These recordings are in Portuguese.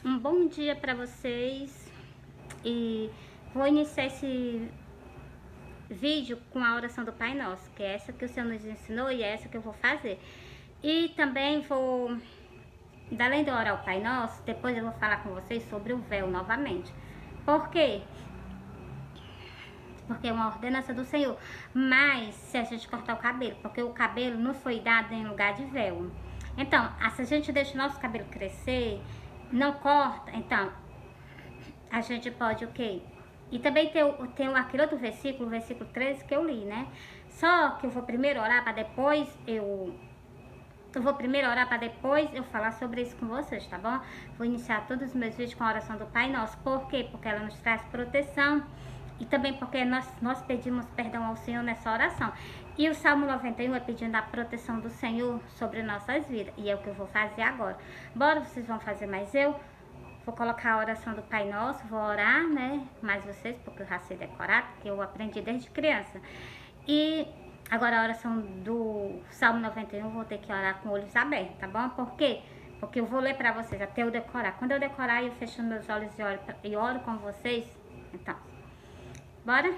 Um bom dia para vocês e vou iniciar esse vídeo com a oração do Pai Nosso, que é essa que o Senhor nos ensinou e é essa que eu vou fazer. E também vou, além de orar o Pai Nosso, depois eu vou falar com vocês sobre o véu novamente. Por quê? Porque é uma ordenança do Senhor. Mas se a gente cortar o cabelo, porque o cabelo não foi dado em lugar de véu. Então, se a gente deixa o nosso cabelo crescer, não corta, então a gente pode o quê? E também tem aquele outro versículo, o versículo 13 que eu li, né? Só que eu vou primeiro orar para depois eu falar sobre isso com vocês, tá bom? Vou iniciar todos os meus vídeos com a oração do Pai Nosso. Por quê? Porque ela nos traz proteção e também porque nós pedimos perdão ao Senhor nessa oração. E o Salmo 91 é pedindo a proteção do Senhor sobre nossas vidas. E é o que eu vou fazer agora. Bora, vocês vão fazer mais eu? Vou colocar a oração do Pai Nosso, vou orar, né? Mais vocês, porque eu já sei decorar, porque eu aprendi desde criança. E agora a oração do Salmo 91, vou ter que orar com olhos abertos, tá bom? Por quê? Porque eu vou ler pra vocês até eu decorar. Quando eu decorar, eu fecho meus olhos e oro com vocês. Então, bora?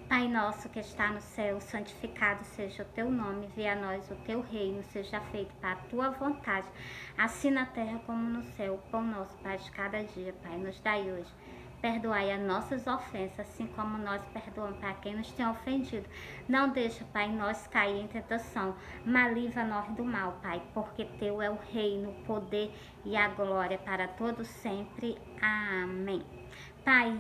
Pai nosso que está no céu, santificado seja o teu nome, venha a nós o teu reino, seja feito para a tua vontade, assim na terra como no céu. O pão nosso, Pai, de cada dia, Pai, nos dai hoje. Perdoai as nossas ofensas, assim como nós perdoamos para quem nos tem ofendido. Não deixa, Pai, nós cair em tentação, mas livra-nós do mal, Pai, porque teu é o reino, o poder e a glória para todos sempre. Amém. Pai,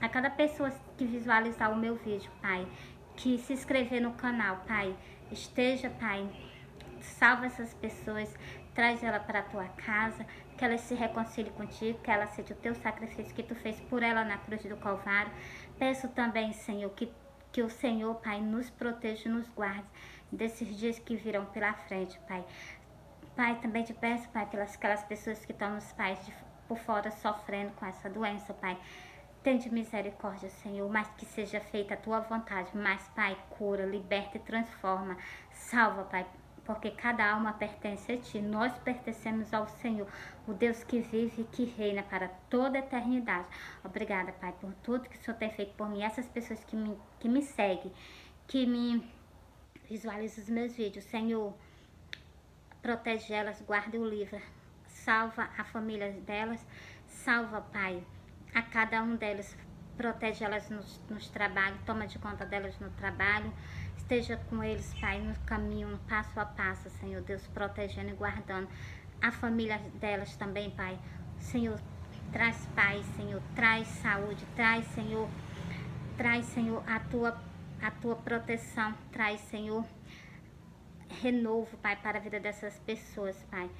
a cada pessoa que visualizar o meu vídeo, Pai, que se inscrever no canal, Pai, esteja, Pai, salva essas pessoas, traz ela para a tua casa, que ela se reconcilie contigo, que ela seja o teu sacrifício que tu fez por ela na cruz do Calvário. Peço também, Senhor, que o Senhor, Pai, nos proteja e nos guarde desses dias que virão pela frente, Pai. Pai, também te peço, Pai, pelas aquelas pessoas que estão nos pais por fora sofrendo com essa doença, Pai. Tende misericórdia, Senhor, mas que seja feita a tua vontade. Mas, Pai, cura, liberta e transforma. Salva, Pai, porque cada alma pertence a Ti. Nós pertencemos ao Senhor, o Deus que vive e que reina para toda a eternidade. Obrigada, Pai, por tudo que o Senhor tem feito por mim. Essas pessoas que me seguem, que me visualizam os meus vídeos. Senhor, protege elas, guarda o livro. Salva a família delas. Salva, Pai, a cada um delas, protege elas nos trabalhos, toma de conta delas no trabalho, esteja com eles, Pai, no caminho, passo a passo, Senhor Deus, protegendo e guardando a família delas também, Pai. Senhor, traz paz, Senhor, traz saúde, traz, Senhor, a tua proteção, traz, Senhor, renovo, Pai, para a vida dessas pessoas, Pai.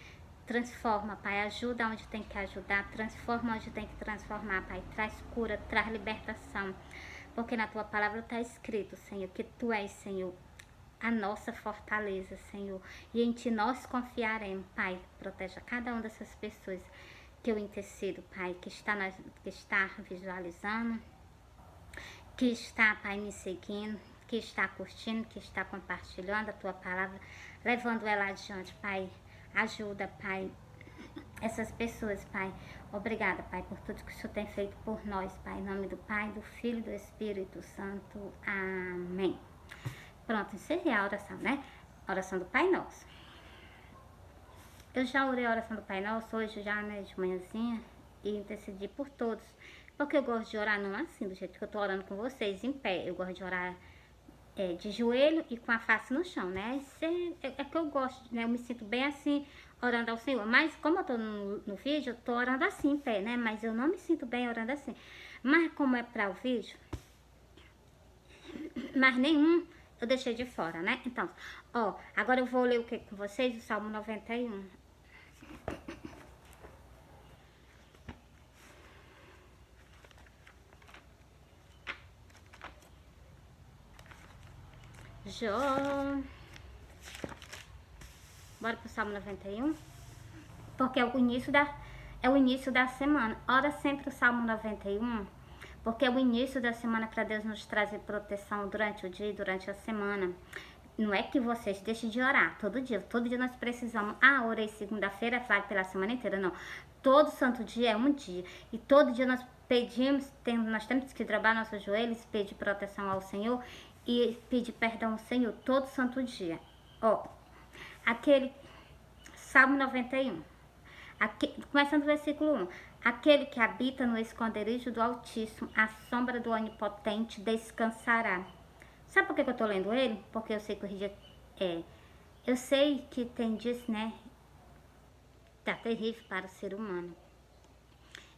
Transforma, Pai, ajuda onde tem que ajudar, transforma onde tem que transformar, Pai, traz cura, traz libertação, porque na Tua palavra está escrito, Senhor, que Tu és, Senhor, a nossa fortaleza, Senhor, e em Ti nós confiaremos, Pai. Proteja cada uma dessas pessoas que eu intercedo, Pai, que está visualizando, que está, Pai, me seguindo, que está curtindo, que está compartilhando a Tua palavra, levando ela adiante, Pai. Ajuda, Pai, essas pessoas, Pai. Obrigada, Pai, por tudo que o Senhor tem feito por nós, Pai. Em nome do Pai, do Filho e do Espírito Santo. Amém. Pronto, encerrei a oração, né? A oração do Pai Nosso. Eu já orei a oração do Pai Nosso hoje, já, né, de manhãzinha, e intercedi por todos. Porque eu gosto de orar não assim, do jeito que eu tô orando com vocês, em pé. Eu gosto de orar de joelho e com a face no chão, né? É que eu gosto, né? Eu me sinto bem assim, orando ao Senhor. Mas como eu tô no vídeo, eu tô orando assim, em pé, né? Mas eu não me sinto bem orando assim. Mas como é para o vídeo, mas nenhum eu deixei de fora, né? Então, ó, agora eu vou ler o que com vocês? O Salmo 91. Bora pro Salmo 91? Porque é o início da semana. Ora sempre o Salmo 91, porque é o início da semana para Deus nos trazer proteção durante o dia e durante a semana. não é que vocês deixem de orar todo dia nós precisamos, orei segunda-feira, vale pela semana inteira, não. Todo santo dia é um dia, e todo dia nós pedimos, nós temos que trabalhar nossos joelhos, pedir proteção ao Senhor e pedir perdão ao Senhor, todo santo dia. Aquele, Salmo 91, começando do versículo 1, aquele que habita no esconderijo do Altíssimo, à sombra do Onipotente descansará. Sabe por que eu tô lendo ele? Porque eu sei que o dia eu sei que tem dias, né? Tá terrível para o ser humano.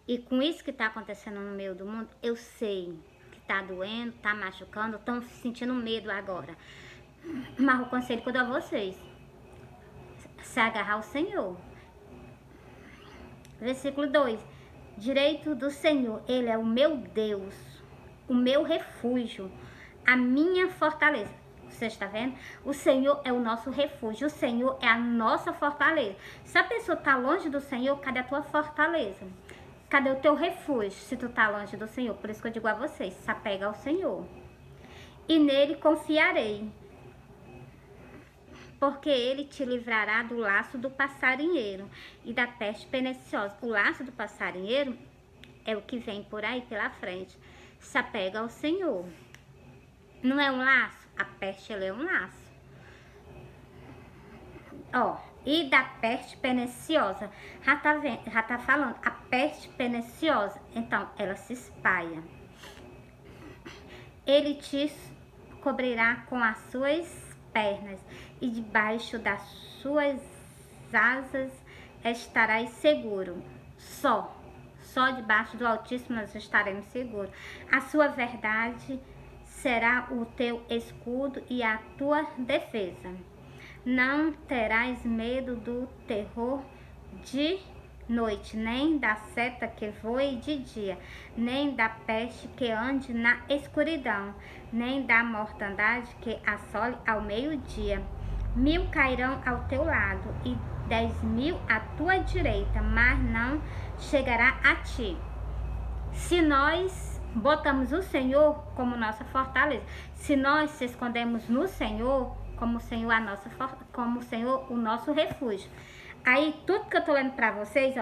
E com isso que tá acontecendo no meio do mundo, eu sei que tá doendo, tá machucando, estão sentindo medo agora. Mas o conselho que eu dou a vocês, se agarrar ao Senhor. Versículo 2. Direito do Senhor, Ele é o meu Deus, o meu refúgio, a minha fortaleza. Você está vendo? O Senhor é o nosso refúgio, o Senhor é a nossa fortaleza. Se a pessoa está longe do Senhor, cadê a tua fortaleza? Cadê o teu refúgio se tu está longe do Senhor? Por isso que eu digo a vocês, se apega ao Senhor. E nele confiarei, porque ele te livrará do laço do passarinheiro e da peste perniciosa. O laço do passarinheiro é o que vem por aí pela frente. Se apega ao Senhor. Não é um laço? A peste, ela é um laço. E da peste perniciosa. Já tá falando. A peste perniciosa. Então, ela se espalha. Ele te cobrirá com as suas pernas. E debaixo das suas asas estarás seguro. Só debaixo do Altíssimo nós estaremos seguros. A sua verdade será o teu escudo e a tua defesa. Não terás medo do terror de noite, nem da seta que voe de dia, nem da peste que ande na escuridão, nem da mortandade que assole ao meio-dia. 1000 cairão ao teu lado e 10.000 à tua direita, mas não chegará a ti. Se nós botamos o Senhor como nossa fortaleza, se nós se escondemos no Senhor, como o Senhor o nosso refúgio. Aí tudo que eu tô lendo para vocês,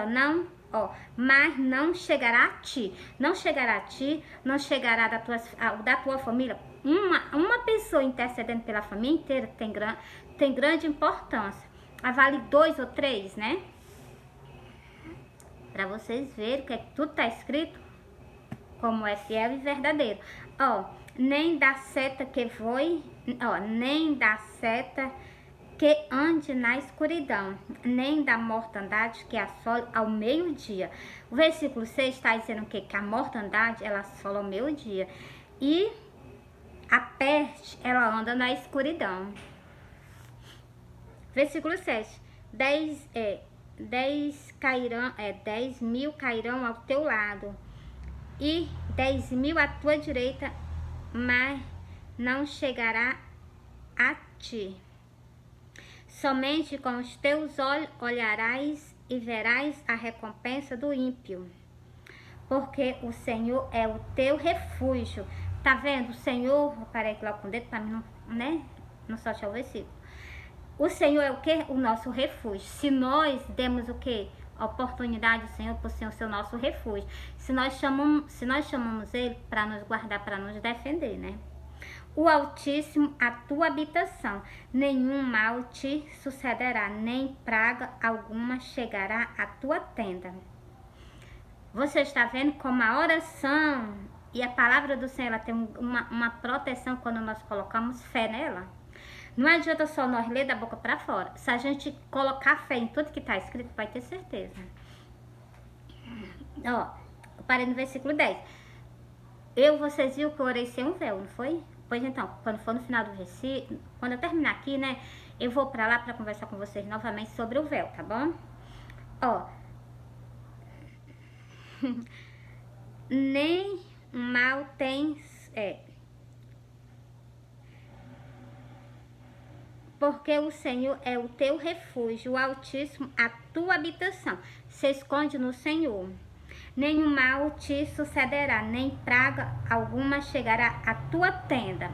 mas não chegará a ti. Não chegará a ti, não chegará da tua família. Uma pessoa intercedendo pela família inteira tem grande importância. Vale 2 ou 3, né? Para vocês verem que tudo tá escrito como é fiel e verdadeiro. Nem da seta que voe, nem da seta que ande na escuridão, nem da mortandade que assola ao meio-dia. O versículo 6 está dizendo que a mortandade, ela assola ao meio-dia. E a peste, ela anda na escuridão. Versículo 7. 10.000 cairão ao teu lado e 10.000 à tua direita, mas não chegará a ti. Somente com os teus olhos olharás e verás a recompensa do ímpio, porque o Senhor é o teu refúgio. Tá vendo? O Senhor, eu parei aqui lá com o dedo para mim não soltar o versículo. O Senhor é o que? O nosso refúgio. Se nós demos o que? A oportunidade do Senhor, por ser o nosso refúgio. Se nós chamamos Ele para nos guardar, para nos defender, né? O Altíssimo, a tua habitação, nenhum mal te sucederá, nem praga alguma chegará à tua tenda. Você está vendo como a oração e a palavra do Senhor, ela tem uma proteção quando nós colocamos fé nela. Não adianta só nós ler da boca para fora. Se a gente colocar fé em tudo que está escrito, vai ter certeza. Eu parei no versículo 10. Vocês viram que eu orei sem um véu, não foi? Pois então, quando for no final do versículo, quando eu terminar aqui, né, eu vou para lá para conversar com vocês novamente sobre o véu, tá bom? Nem mal tens... Porque o Senhor é o teu refúgio, o Altíssimo, a tua habitação. Se esconde no Senhor. Nenhum mal te sucederá, nem praga alguma chegará à tua tenda.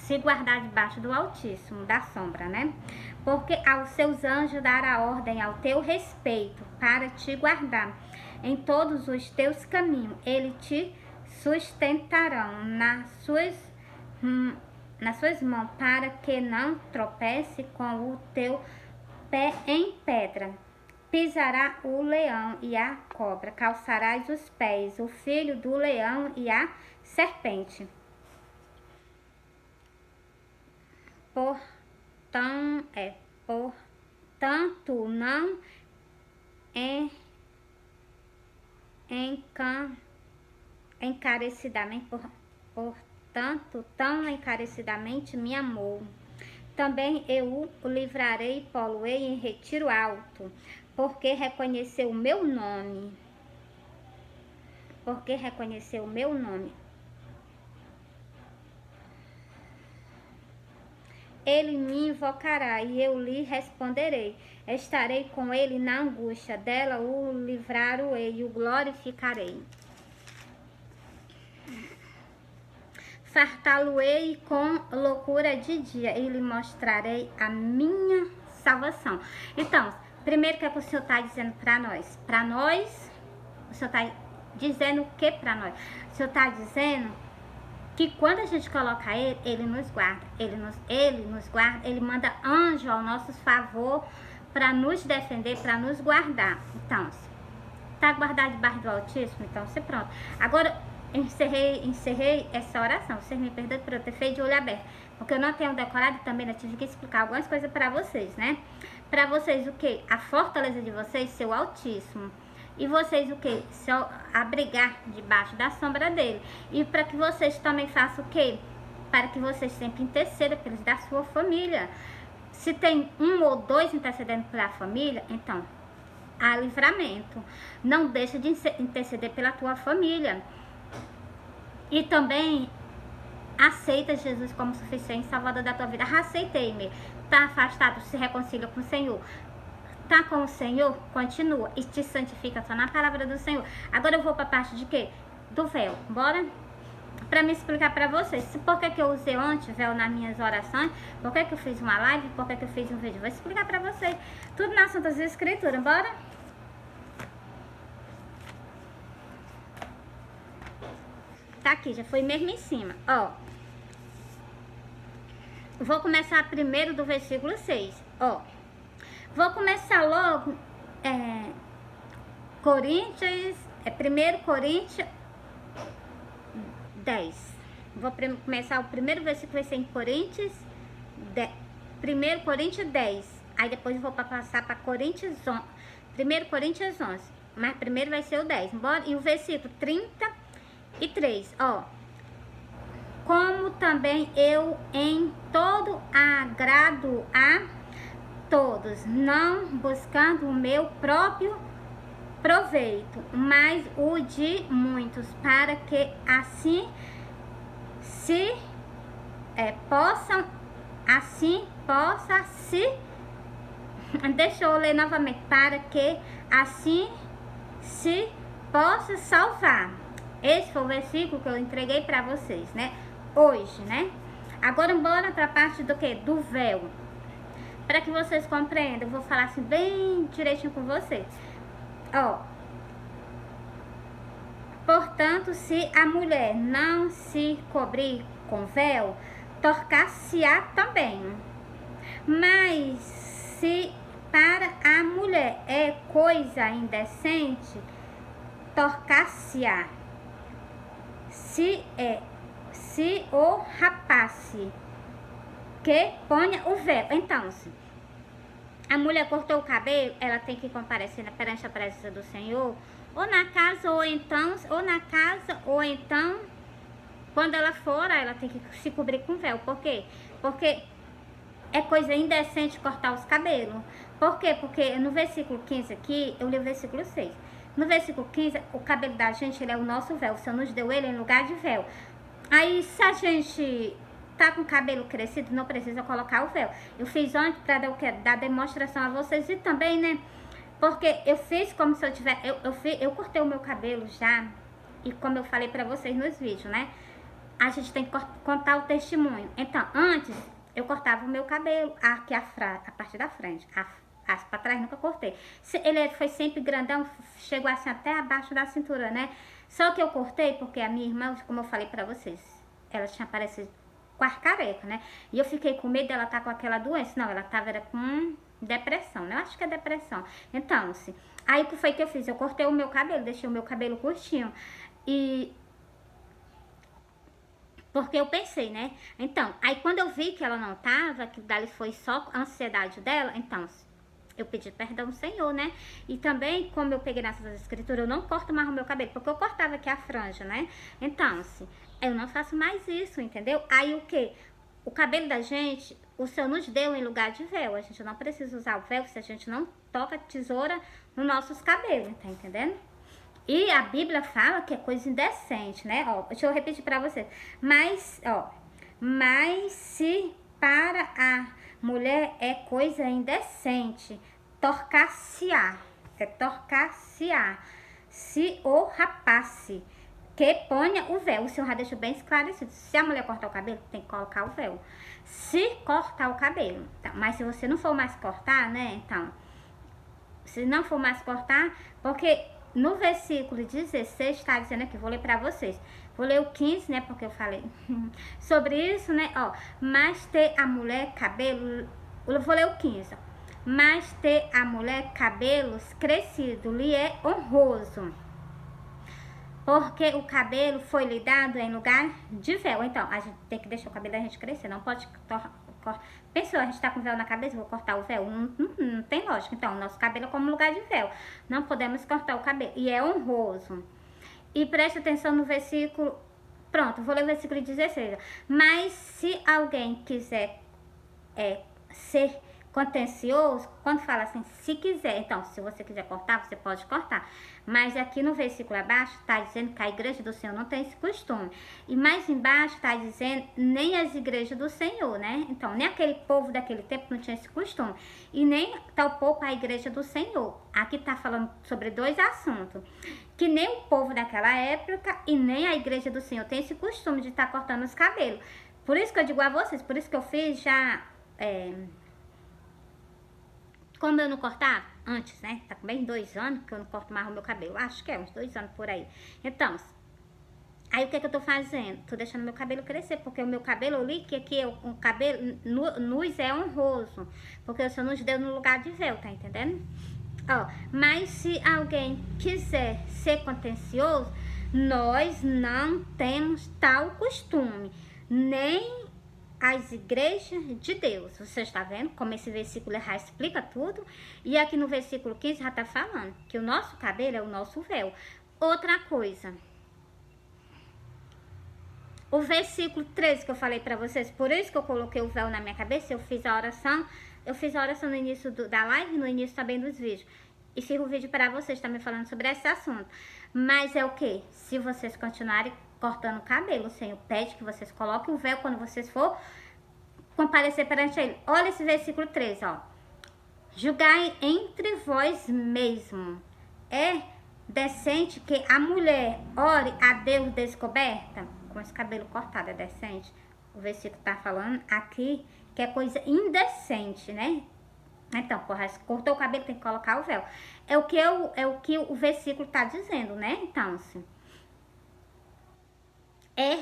se guardar debaixo do Altíssimo, da sombra, né? Porque aos seus anjos dará ordem ao teu respeito para te guardar em todos os teus caminhos. Ele te sustentarão nas suas mãos, para que não tropece com o teu pé em pedra. Pisará o leão e a cobra, calçarás os pés, o filho do leão e a serpente. Portanto, não portanto, tão encarecidamente me amou. Também eu o livrarei e pô-lo-ei em retiro alto, porque reconheceu o meu nome. Porque reconheceu o meu nome. Ele me invocará e eu lhe responderei. Estarei com ele na angústia, dela o livrarei e o glorificarei. Fartá-lo-ei com loucura de dia e lhe mostrarei a minha salvação. Então, primeiro, o que é que o Senhor está dizendo para nós? Para nós, o Senhor está dizendo o que para nós? O Senhor está dizendo que quando a gente coloca ele, ele nos guarda. Ele nos guarda, ele manda anjo ao nosso favor para nos defender, para nos guardar. Então, está guardado debaixo do Altíssimo? Então, você pronto. Agora, encerrei essa oração. Vocês me perdoem por eu ter feito de olho aberto, porque eu não tenho decorado e também eu tive que explicar algumas coisas para vocês, né? Para vocês o que? A fortaleza de vocês ser o Altíssimo. E vocês o que? Se abrigar debaixo da sombra dele. E para que vocês também façam o que? Para que vocês sempre intercedam pelos da sua família. Se tem um ou dois intercedendo pela família, então há livramento. Não deixa de interceder pela tua família. E também aceita Jesus como suficiente salvador da tua vida. Aceitei-me. Tá afastado, se reconcilia com o Senhor. Tá com o Senhor, continua e te santifica só na palavra do Senhor. Agora eu vou para a parte de quê? Do véu. Bora? Para me explicar para vocês por que eu usei ontem véu nas minhas orações, por que eu fiz uma live, por que eu fiz um vídeo. Vou explicar para vocês. Tudo nas Santas Escrituras. Bora? Tá aqui, já foi mesmo em cima. Ó. Vou começar primeiro do versículo 6. Ó. Vou começar logo, 1 Coríntios 10. Vou começar o primeiro versículo, vai ser em Coríntios 10. 1 Coríntios 10. Aí depois eu vou passar para Coríntios 11. 1 Coríntios 11. Mas primeiro vai ser o 10. Bora? E o versículo 33. Ó. Como também eu em todo agrado a todos, não buscando o meu próprio proveito, mas o de muitos, para que assim possa deixa eu ler novamente, para que assim se possa salvar. Esse foi o versículo que eu entreguei para vocês, né? Hoje, né? Agora bora para a parte do que? Do véu. Para que vocês compreendam, eu vou falar assim bem direitinho com vocês. Ó. Portanto, se a mulher não se cobrir com véu, torcar-se-á também. Mas se para a mulher é coisa indecente, torcar-se-á. Se o rapaz que ponha o véu. Então, se a mulher cortou o cabelo, ela tem que comparecer perante a presença do Senhor, ou na casa, ou então, quando ela for, ela tem que se cobrir com véu. Por quê? Porque é coisa indecente cortar os cabelos. Por quê? Porque no versículo 15 aqui, eu li o versículo 6. No versículo 15, o cabelo da gente, ele é o nosso véu. O Senhor nos deu ele em lugar de véu. Aí, se a gente tá com o cabelo crescido, não precisa colocar o véu. Eu fiz ontem para dar demonstração a vocês e também, né? Porque eu fiz como se eu tivesse... Eu cortei o meu cabelo já. E como eu falei para vocês nos vídeos, né? a gente tem que contar o testemunho. Então, antes, eu cortava o meu cabelo, aqui a parte da frente, as pra trás nunca cortei. Ele foi sempre grandão, chegou assim até abaixo da cintura, né? Só que eu cortei porque a minha irmã, como eu falei pra vocês, ela tinha aparecido com a careca, né? E eu fiquei com medo dela estar com aquela doença. Não, ela era com depressão, né? Eu acho que é depressão. Então, assim, aí o que foi que eu fiz? Eu cortei o meu cabelo, deixei o meu cabelo curtinho. E porque eu pensei, né? Então, aí quando eu vi que ela não tava, que dali foi só a ansiedade dela, então eu pedi perdão ao Senhor, né? E também, como eu peguei nessas escrituras, eu não corto mais o meu cabelo, porque eu cortava aqui a franja, né? Então, assim, eu não faço mais isso, entendeu? Aí o que? O cabelo da gente, o Senhor nos deu em lugar de véu. A gente não precisa usar o véu se a gente não toca tesoura nos nossos cabelos, tá entendendo? E a Bíblia fala que é coisa indecente, né? Ó, deixa eu repetir pra vocês. Mas se para a mulher é coisa indecente, torcar-se-á, se o rapace, que ponha o véu. O Senhor já deixou bem esclarecido. Se a mulher cortar o cabelo, tem que colocar o véu. Se cortar o cabelo, tá? Mas se você não for mais cortar, né? Então, se não for mais cortar, porque no versículo 16 está dizendo aqui, vou ler para vocês. Vou ler o 15, né, porque eu falei sobre isso, né, ó. Mas ter a mulher cabelo, eu vou ler o 15. Mas ter a mulher cabelos crescido lhe é honroso, porque o cabelo foi lhe dado em lugar de véu. Então, a gente tem que deixar o cabelo da gente crescer, não pode pensou, a gente tá com véu na cabeça, vou cortar o véu? Não tem lógica. Então, o nosso cabelo é como lugar de véu. Não podemos cortar o cabelo. E é honroso. E preste atenção no versículo. Pronto, vou ler o versículo 16. Mas se alguém quiser ser contencioso, quando fala assim, se quiser, então, se você quiser cortar, você pode cortar. Mas aqui no versículo abaixo está dizendo que a igreja do Senhor não tem esse costume. E mais embaixo está dizendo, nem as igrejas do Senhor, né? Então, nem aquele povo daquele tempo não tinha esse costume. E nem tampouco a igreja do Senhor. Aqui está falando sobre dois assuntos. Que nem o povo daquela época e nem a igreja do Senhor tem esse costume de estar cortando os cabelos. Por isso que eu digo a vocês, por isso que eu fiz já... Como eu não cortava antes, né? Tá com bem 2 anos que eu não corto mais o meu cabelo. Acho que é uns 2 anos por aí. Então, aí o que eu tô fazendo? Tô deixando meu cabelo crescer, porque o meu cabelo, eu li que aqui o cabelo nus é honroso, porque o Senhor nos deu no lugar de véu, tá entendendo? Ó, mas se alguém quiser ser contencioso, nós não temos tal costume, nem as igrejas de Deus. Você está vendo como esse versículo já explica tudo? E aqui no versículo 15 já está falando que o nosso cabelo é o nosso véu. Outra coisa, o versículo 13 que eu falei para vocês, por isso que eu coloquei o véu na minha cabeça, eu fiz a oração no início da live e no início também dos vídeos. E fiz um vídeo para vocês também falando sobre esse assunto. Mas é o que? Se vocês continuarem cortando o cabelo, o Senhor pede que vocês coloquem o véu quando vocês for comparecer perante Ele. Olha esse versículo 13, ó. Julgai entre vós mesmo. É decente que a mulher ore a Deus descoberta? Com esse cabelo cortado, é decente? O versículo tá falando aqui que é coisa indecente, né? Então, porra, se cortou o cabelo, tem que colocar o véu. É o que o versículo tá dizendo, né? Então, assim, é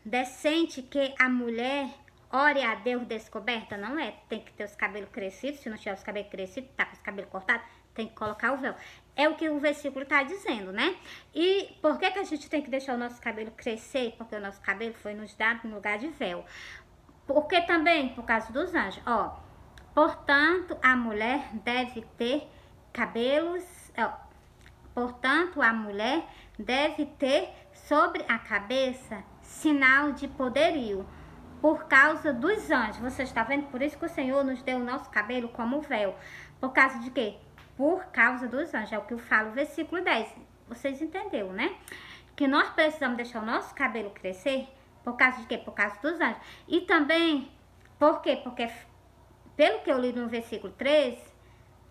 decente que a mulher ore a Deus descoberta? Não é. Tem que ter os cabelos crescidos. Se não tiver os cabelos crescidos, tá com os cabelos cortados, tem que colocar o véu. É o que o versículo tá dizendo, né? E por que a gente tem que deixar o nosso cabelo crescer? Porque o nosso cabelo foi nos dado no lugar de véu. Porque também, por causa dos anjos, ó. Portanto, a mulher deve ter cabelos... Portanto, a mulher deve ter sobre a cabeça sinal de poderio, por causa dos anjos. Você está vendo? Por isso que o Senhor nos deu o nosso cabelo como véu. Por causa de quê? Por causa dos anjos. É o que eu falo, versículo 10. Vocês entenderam, né? Que nós precisamos deixar o nosso cabelo crescer. Por causa de quê? Por causa dos anjos. E também, por quê? Porque, pelo que eu li no versículo 13,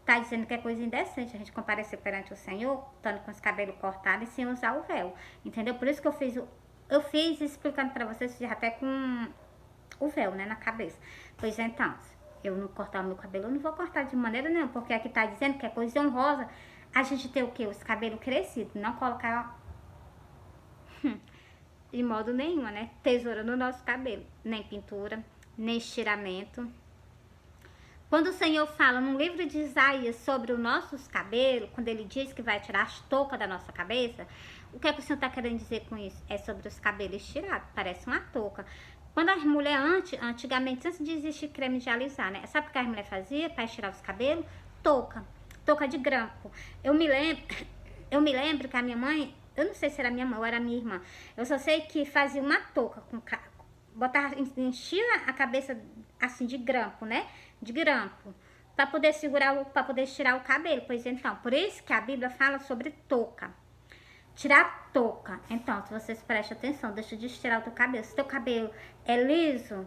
tá dizendo que é coisa indecente a gente comparecer perante o Senhor, estando com os cabelos cortados e sem usar o véu. Entendeu? Por isso que eu fiz Eu fiz explicando pra vocês já até com o véu, né, na cabeça. Pois então, eu não cortar o meu cabelo, eu não vou cortar de maneira nenhuma, porque aqui tá dizendo que é coisa honrosa a gente ter o quê? Os cabelos crescidos, não colocar de modo nenhum, né? Tesoura no nosso cabelo, nem pintura, nem estiramento. Quando o Senhor fala no livro de Isaías sobre os nossos cabelos, quando ele diz que vai tirar as toucas da nossa cabeça, o que é que o Senhor está querendo dizer com isso? É sobre os cabelos tirados, parece uma touca. Quando as mulheres, antigamente, antes de existir creme de alisar, né? Sabe o que as mulheres faziam para tirar os cabelos? Touca de grampo. Eu me lembro que a minha mãe, eu não sei se era minha mãe ou era minha irmã, eu só sei que fazia uma touca com botava, enchia a cabeça assim de grampo, né? De grampo, para poder segurar, para poder tirar o cabelo. Pois então, por isso que a Bíblia fala sobre touca. Tirar a touca. Então, se vocês prestem atenção, deixa de estirar o teu cabelo. Se teu cabelo é liso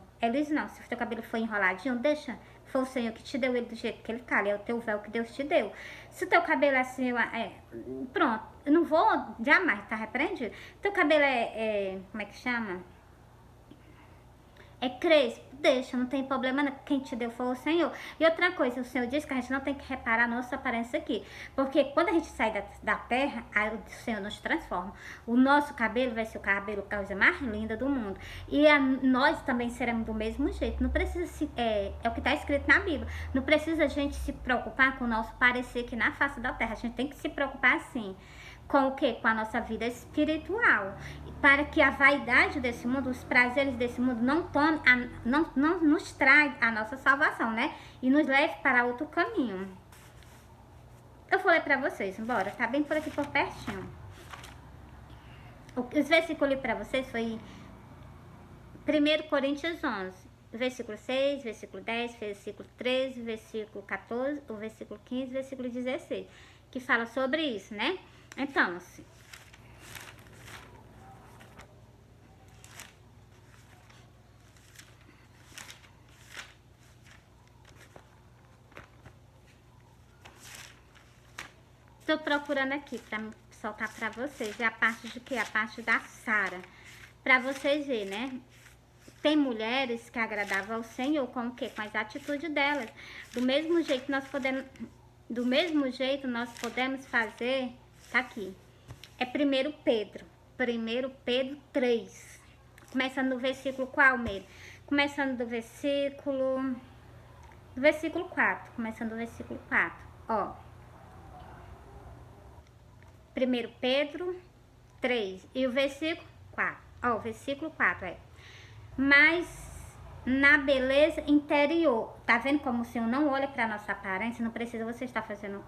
não. Se o teu cabelo for enroladinho, deixa. Foi o Senhor que te deu ele do jeito que ele tá. É o teu véu que Deus te deu. Se o teu cabelo é assim, pronto. Eu não vou jamais, tá repreendido. Teu cabelo como é que chama? É crespo, deixa, não tem problema não. Quem te deu foi o Senhor. E outra coisa, o Senhor diz que a gente não tem que reparar a nossa aparência aqui. Porque quando a gente sai da terra, aí o Senhor nos transforma. O nosso cabelo vai ser o cabelo, a coisa mais linda do mundo. E nós também seremos do mesmo jeito. Não precisa é o que está escrito na Bíblia. Não precisa a gente se preocupar com o nosso parecer aqui na face da terra. A gente tem que se preocupar assim. Com o quê? Com a nossa vida espiritual. Para que a vaidade desse mundo, os prazeres desse mundo não nos traga a nossa salvação, né? E nos leve para outro caminho. Eu falei para vocês, bora, tá bem por aqui por pertinho. Os versículos para vocês foi 1 Coríntios 11, versículo 6, versículo 10, versículo 13, versículo 14, o versículo 15, versículo 16, que fala sobre isso, né? Então, assim, estou procurando aqui para soltar para vocês. É a parte de quê? A parte da Sara. Para vocês verem, né? Tem mulheres que agradavam ao Senhor com o quê? Com as atitudes delas. Do mesmo jeito nós podemos fazer, tá aqui. É 1 Pedro. 1 Pedro 3. Começando no versículo qual, Meire? Começando do versículo 4. Começando do versículo 4. Ó. 1 Pedro 3. E o versículo 4. Ó, o versículo 4 Mas na beleza interior. Tá vendo como o Senhor não olha para nossa aparência? Não precisa você estar fazendo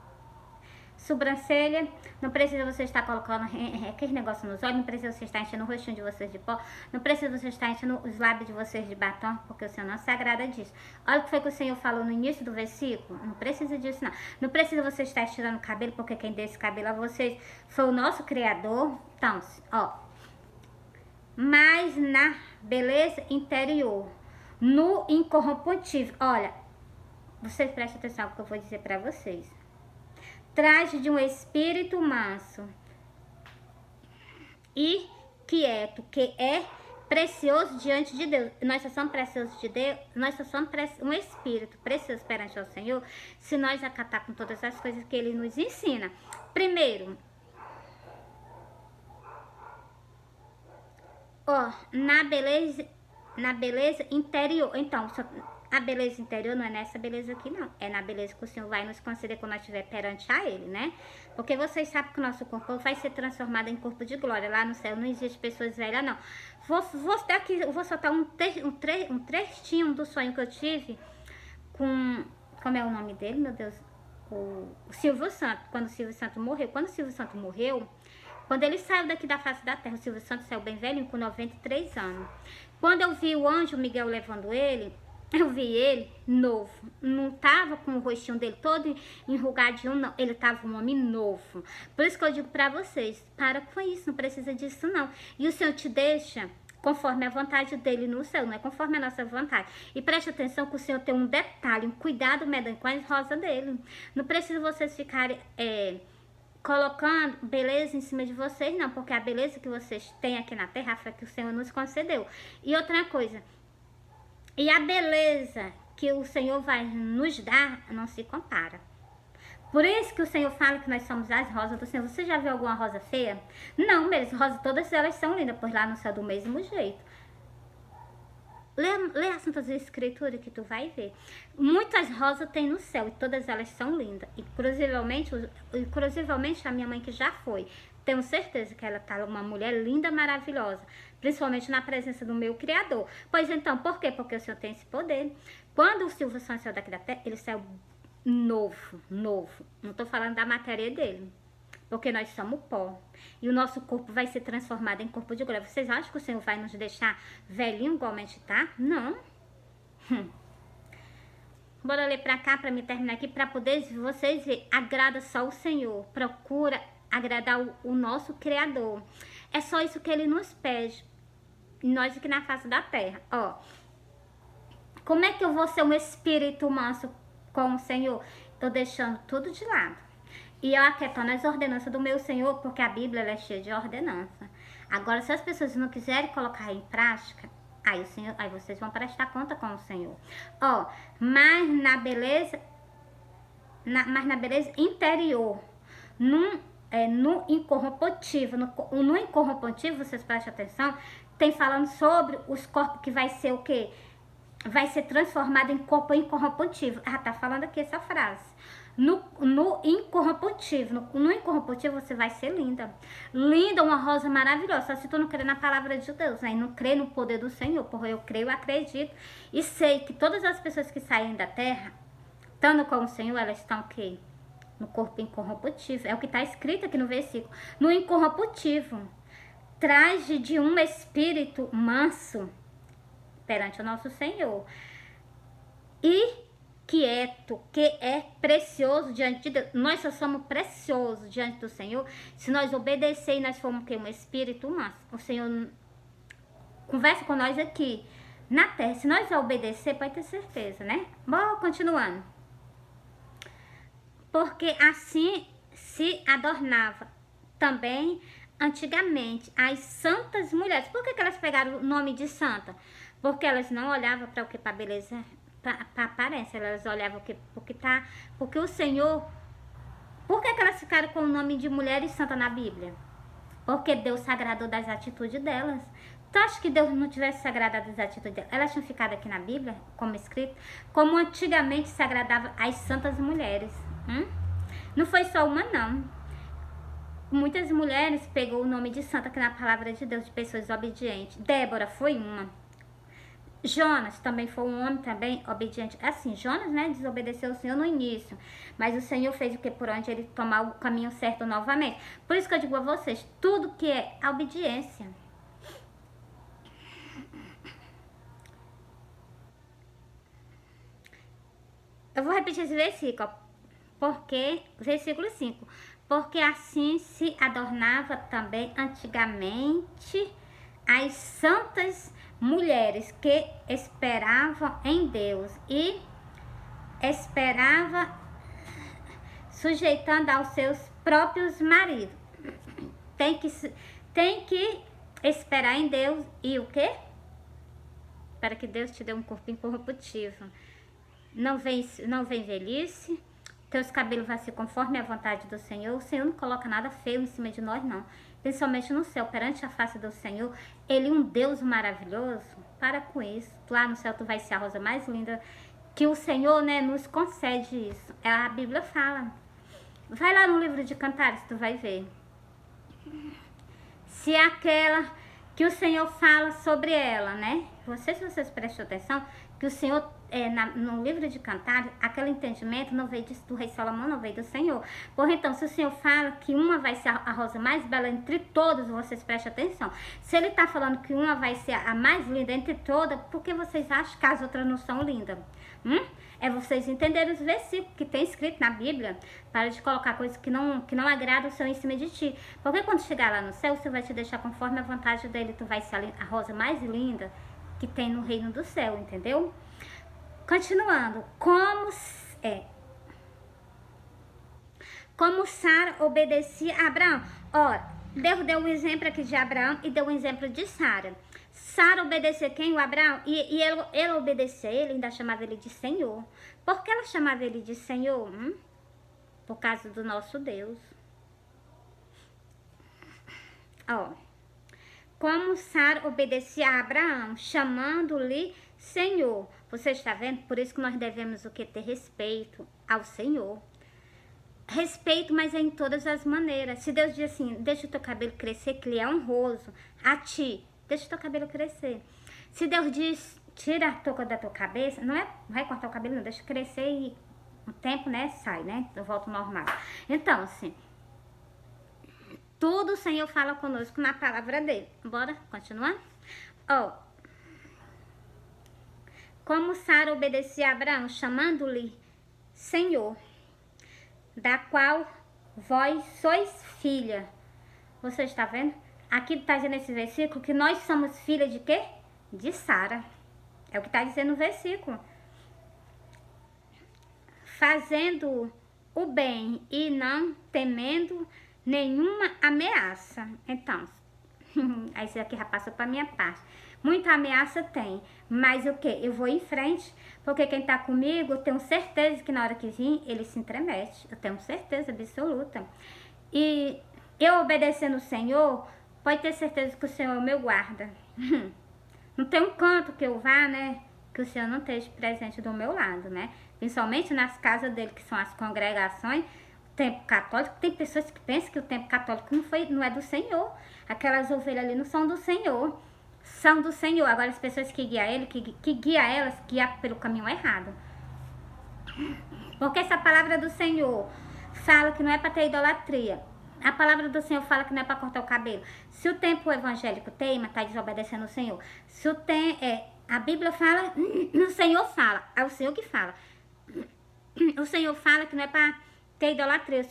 sobrancelha, não precisa você estar colocando aquele negócio nos olhos, não precisa você estar enchendo o rostinho de vocês de pó, não precisa você estar enchendo os lábios de vocês de batom, porque o Senhor não se agrada disso. Olha o que foi que o Senhor falou no início do versículo, não precisa disso não. Não precisa você estar estirando o cabelo, porque quem deu esse cabelo a vocês foi o nosso Criador. Então, ó, mas na beleza interior, no incorruptível, olha, vocês prestem atenção no que eu vou dizer para vocês. Traje de um espírito manso e quieto, que é precioso diante de Deus. Nós só somos preciosos de Deus, nós só somos um espírito precioso perante ao Senhor, se nós acatar com todas as coisas que Ele nos ensina. Primeiro, ó, na beleza interior. Então, a beleza interior não é nessa beleza aqui, não. É na beleza que o Senhor vai nos conceder quando nós estiver perante a Ele, né? Porque vocês sabem que o nosso corpo vai ser transformado em corpo de glória. Lá no céu não existe pessoas velhas, não. Vou soltar um trechinho do sonho que eu tive com... Como é o nome dele, meu Deus? O Silvio Santos. Quando o Silvio Santos morreu. Quando o Silvio Santos morreu... Quando ele saiu daqui da face da terra, o Silvio Santos saiu bem velho, com 93 anos. Quando eu vi o anjo Miguel levando ele, eu vi ele novo. Não tava com o rostinho dele todo enrugadinho, não. Ele tava um homem novo. Por isso que eu digo pra vocês, para com isso, não precisa disso, não. E o Senhor te deixa conforme a vontade dele no céu, não é conforme a nossa vontade. E preste atenção que o Senhor tem um detalhe, um cuidado medonho com as rosas dele. Não precisa vocês ficarem... colocando beleza em cima de vocês, não, porque a beleza que vocês têm aqui na terra foi que o Senhor nos concedeu. E outra coisa, e a beleza que o Senhor vai nos dar não se compara. Por isso que o Senhor fala que nós somos as rosas do Senhor. Você já viu alguma rosa feia? Não, mesmo, rosas todas elas são lindas, pois lá no céu do mesmo jeito. Lê as Santas Escrituras que tu vai ver. Muitas rosas tem no céu e todas elas são lindas. Inclusivamente a minha mãe que já foi. Tenho certeza que ela tá uma mulher linda, maravilhosa. Principalmente na presença do meu Criador. Pois então, por quê? Porque o Senhor tem esse poder. Quando o Silvio Santos saiu daqui da terra, ele saiu novo. Não tô falando da matéria dele. Porque nós somos pó. E o nosso corpo vai ser transformado em corpo de glória. Vocês acham que o Senhor vai nos deixar velhinho igualmente, tá? Não. Bora ler pra cá, pra me terminar aqui, pra poder vocês verem. Agrada só o Senhor. Procura agradar o nosso Criador. É só isso que Ele nos pede. Nós aqui na face da terra. Ó. Como é que eu vou ser um espírito manso com o Senhor? Tô deixando tudo de lado. E eu aquietando as ordenanças do meu Senhor, porque a Bíblia ela é cheia de ordenança. Agora, se as pessoas não quiserem colocar em prática, aí vocês vão prestar conta com o Senhor. Ó, mas na beleza interior, no incorruptível, no incorruptível, vocês prestem atenção, tem falando sobre os corpos que vai ser o quê? Vai ser transformado em corpo incorruptível. Ah, tá falando aqui essa frase. No incorruptível, no incorruptível você vai ser linda. Linda, uma rosa maravilhosa. Só se tu não crê na palavra de Deus, né? E não crê no poder do Senhor. Porque eu creio, acredito. E sei que todas as pessoas que saem da terra, estando com o Senhor, elas estão o quê? No corpo incorruptível. É o que está escrito aqui no versículo. No incorruptível. Traje de um espírito manso perante o nosso Senhor. E quieto, que é precioso diante de Deus. Nós só somos preciosos diante do Senhor se nós obedecer e nós formos um espírito manso. O Senhor conversa com nós aqui na terra. Se nós obedecer, pode ter certeza, né? Bom, continuando. Porque assim se adornava também antigamente as santas mulheres. Por que elas pegaram o nome de santa? Porque elas não olhavam para o que? Para a beleza, para a aparência. Elas olhavam porque o Senhor... Por que elas ficaram com o nome de mulheres santa na Bíblia? Porque Deus se agradou das atitudes delas. Tu acha que Deus não tivesse se agradado das atitudes delas? Elas tinham ficado aqui na Bíblia, como escrito, como antigamente se agradava as santas mulheres. Não foi só uma, não. Muitas mulheres pegou o nome de santa aqui na palavra de Deus, de pessoas obedientes. Débora foi uma. Jonas também foi um homem também obediente. Assim, Jonas, né, desobedeceu o Senhor no início. Mas o Senhor fez o que? Por onde ele tomar o caminho certo novamente. Por isso que eu digo a vocês, tudo que é a obediência. Eu vou repetir esse versículo, porque, versículo 5. Porque assim se adornava também antigamente as santas mulheres que esperavam em Deus e esperava sujeitando aos seus próprios maridos. Tem que esperar em Deus e o quê? Para que Deus te dê um corpo incorruptível. Não vem velhice. Teus cabelos vão ser conforme a vontade do Senhor. O Senhor não coloca nada feio em cima de nós, não. Principalmente no céu, perante a face do Senhor. Ele é um Deus maravilhoso. Para com isso. Lá no céu tu vai ser a rosa mais linda. Que o Senhor, né, nos concede isso. A Bíblia fala. Vai lá no livro de Cantares, tu vai ver. Se é aquela que o Senhor fala sobre ela, né? Se vocês prestam atenção, que o Senhor, no livro de Cantares, aquele entendimento não veio do rei Salomão, não veio do Senhor. Por então, se o Senhor fala que uma vai ser a rosa mais bela entre todas, vocês prestem atenção. Se ele está falando que uma vai ser a mais linda entre todas, por que vocês acham que as outras não são lindas? É vocês entenderem os versículos que tem escrito na Bíblia, para de colocar coisas que não agradam o Senhor em cima de ti. Porque quando chegar lá no céu, o Senhor vai te deixar conforme a vontade dele, tu vai ser a rosa mais linda que tem no reino do céu, entendeu? Como Sara obedecia a Abraão. Ó, Deus deu um exemplo aqui de Abraão e deu um exemplo de Sara. Sara obedecia quem? O Abraão. E ele obedecia a ele, ainda chamava ele de Senhor. Por que ela chamava ele de Senhor? Por causa do nosso Deus. Ó, como Sara obedecia a Abraão, chamando-lhe Senhor. Você está vendo? Por isso que nós devemos o que? Ter respeito ao Senhor. Respeito, mas é em todas as maneiras. Se Deus diz assim, deixa o teu cabelo crescer, que ele é honroso a ti, deixa o teu cabelo crescer. Se Deus diz, tira a touca da tua cabeça, não vai cortar o cabelo, não, deixa crescer e o tempo, né, sai, né, eu volto ao normal. Então, assim, tudo o Senhor fala conosco na palavra dele. Bora continuar? Ó, como Sara obedecia a Abraão, chamando-lhe Senhor, da qual vós sois filha. Você está vendo? Aqui está dizendo nesse versículo que nós somos filha de quê? De Sara. É o que está dizendo no versículo. Fazendo o bem e não temendo nenhuma ameaça. Então, aí isso aqui já passou para minha parte. Muita ameaça tem, mas o que? Eu vou em frente, porque quem tá comigo, eu tenho certeza que na hora que vir, ele se intromete. Eu tenho certeza absoluta. E eu obedecendo o Senhor, pode ter certeza que o Senhor é o meu guarda. Não tem um canto que eu vá, né, que o Senhor não esteja presente do meu lado, né? Principalmente nas casas dele, que são as congregações, o templo católico. Tem pessoas que pensam que o templo católico não é do Senhor. Aquelas ovelhas ali não são do Senhor. São do Senhor. Agora as pessoas que guiam ele, que guia elas, guia pelo caminho errado. Porque essa palavra do Senhor fala que não é para ter idolatria. A palavra do Senhor fala que não é para cortar o cabelo. Se o templo evangélico teima, está desobedecendo o Senhor. Se a Bíblia fala, o Senhor fala, é o Senhor que fala. O Senhor fala que não é para ter idolatria.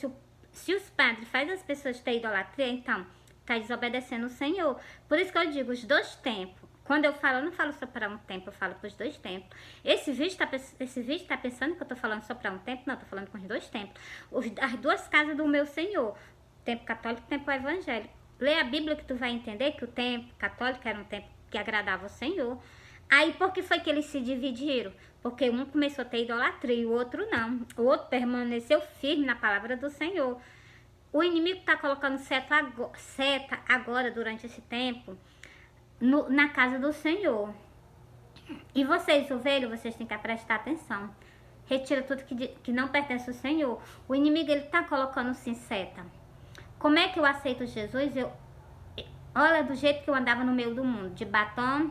Se os padres fazem as pessoas ter idolatria, então está desobedecendo o Senhor. Por isso que eu digo, os dois tempos. Quando eu falo, eu não falo só para um tempo, eu falo para os dois tempos. Esse vídeo tá pensando que eu tô falando só para um tempo? Não, eu tô falando com os dois tempos. As duas casas do meu Senhor. Tempo católico e tempo evangélico. Lê a Bíblia que tu vai entender que o tempo católico era um tempo que agradava o Senhor. Aí, por que foi que eles se dividiram? Porque um começou a ter idolatria e o outro não. O outro permaneceu firme na palavra do Senhor. O inimigo está colocando seta agora, durante esse tempo, na casa do Senhor. E vocês, ovelhas, vocês têm que prestar atenção. Retira tudo que não pertence ao Senhor. O inimigo, ele está colocando sim seta. Como é que eu aceito Jesus? Olha, do jeito que eu andava no meio do mundo. De batom,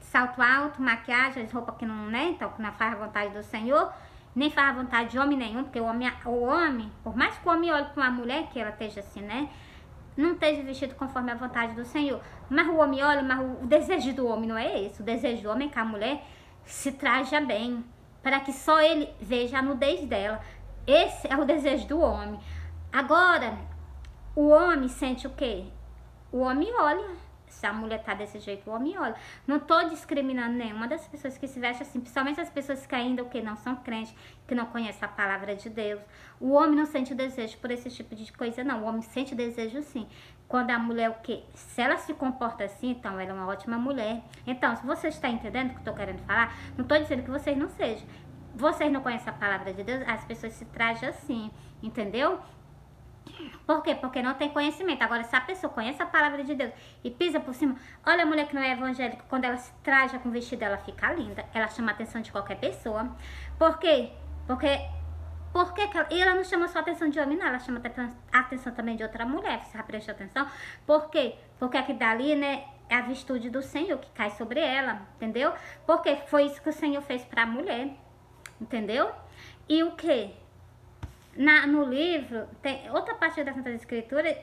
salto alto, maquiagem, as roupas que não, né? Então, que não faz a vontade do Senhor. Nem faz a vontade de homem nenhum, porque o homem, por mais que o homem olhe para uma mulher, que ela esteja assim, né? Não esteja vestido conforme a vontade do Senhor. Mas o homem olha, mas o desejo do homem não é esse. O desejo do homem é que a mulher se traja bem, para que só ele veja a nudez dela. Esse é o desejo do homem. Agora, o homem sente o quê? O homem olha. Se a mulher tá desse jeito, o homem olha. Não tô discriminando nenhuma das pessoas que se vestem assim, principalmente as pessoas que ainda o que não são crentes, que não conhecem a palavra de Deus. O homem não sente o desejo por esse tipo de coisa, não. O homem sente o desejo sim. Quando a mulher o quê? Se ela se comporta assim, então ela é uma ótima mulher. Então, se você está entendendo o que eu tô querendo falar, não tô dizendo que vocês não sejam. Vocês não conhecem a palavra de Deus, as pessoas se trajam assim, entendeu? Por quê? Porque não tem conhecimento. Agora, se a pessoa conhece a palavra de Deus e pisa por cima, olha a mulher que não é evangélica, quando ela se traja com o vestido, ela fica linda. Ela chama a atenção de qualquer pessoa. Por quê? Porque e ela não chama só a atenção de homem, não. Ela chama a atenção também de outra mulher. Você já prestou atenção? Por quê? Porque aqui dali, né, é a virtude do Senhor que cai sobre ela, entendeu? Porque foi isso que o Senhor fez para a mulher, entendeu? E o quê? No livro, tem outra parte da Santa Escritura,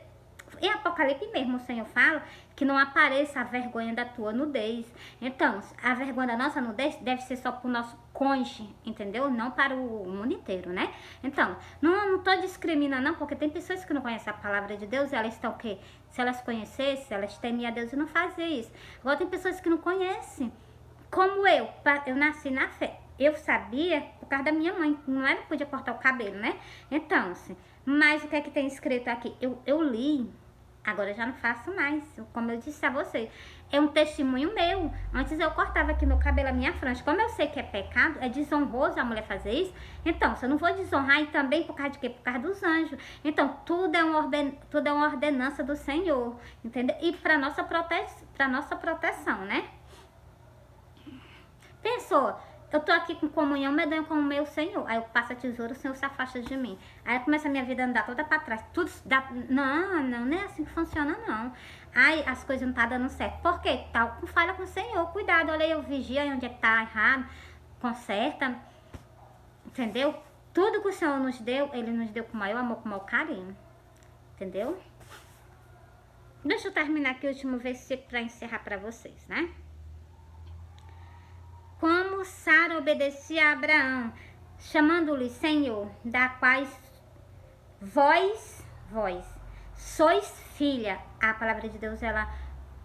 em Apocalipse mesmo, o Senhor fala que não apareça a vergonha da tua nudez. Então, a vergonha da nossa nudez deve ser só para o nosso cônjuge, entendeu? Não para o mundo inteiro, né? Então, não tô discriminando não, porque tem pessoas que não conhecem a palavra de Deus, elas estão o quê? Se elas conhecessem, elas temiam a Deus e não faziam isso. Agora tem pessoas que não conhecem. Como eu nasci na fé. Eu sabia por causa da minha mãe, não era podia cortar o cabelo, né? Então, assim, mas o que é que tem escrito aqui? Eu li, agora eu já não faço mais, como eu disse a você. É um testemunho meu. Antes eu cortava aqui meu cabelo, a minha franja. Como eu sei que é pecado, é desonroso a mulher fazer isso. Então, se eu não vou desonrar, e também por causa de quê? Por causa dos anjos. Então, tudo é uma ordenança do Senhor, entendeu? E para nossa proteção, né? Pensou, eu tô aqui com comunhão, medonho com o meu Senhor. Aí eu passo a tesoura, o Senhor se afasta de mim. Aí começa a minha vida a andar toda pra trás. Tudo dá. Não é assim que funciona, não. Aí as coisas não tá dando certo. Por quê? Tá com falha com o Senhor. Cuidado, olha aí, eu vigia onde é que tá errado. Conserta. Entendeu? Tudo que o Senhor nos deu, Ele nos deu com maior amor, com maior carinho. Entendeu? Deixa eu terminar aqui o último versículo pra encerrar pra vocês, né? Como Sara obedecia a Abraão, chamando-lhe Senhor, da quais vós sois filha. A palavra de Deus,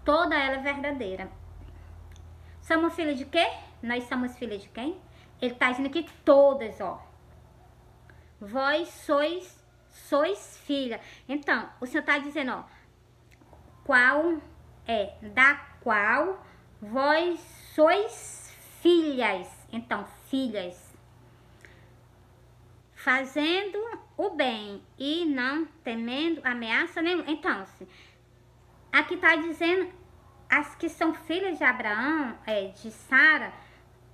toda ela é verdadeira. Somos filhos de quê? Nós somos filhos de quem? Ele está dizendo aqui todas, ó. Vós sois filha. Então, o Senhor está dizendo, ó, da qual vós sois filhas. Então, filhas, fazendo o bem e não temendo ameaça nenhuma. Então, aqui está dizendo, as que são filhas de Abraão, de Sara,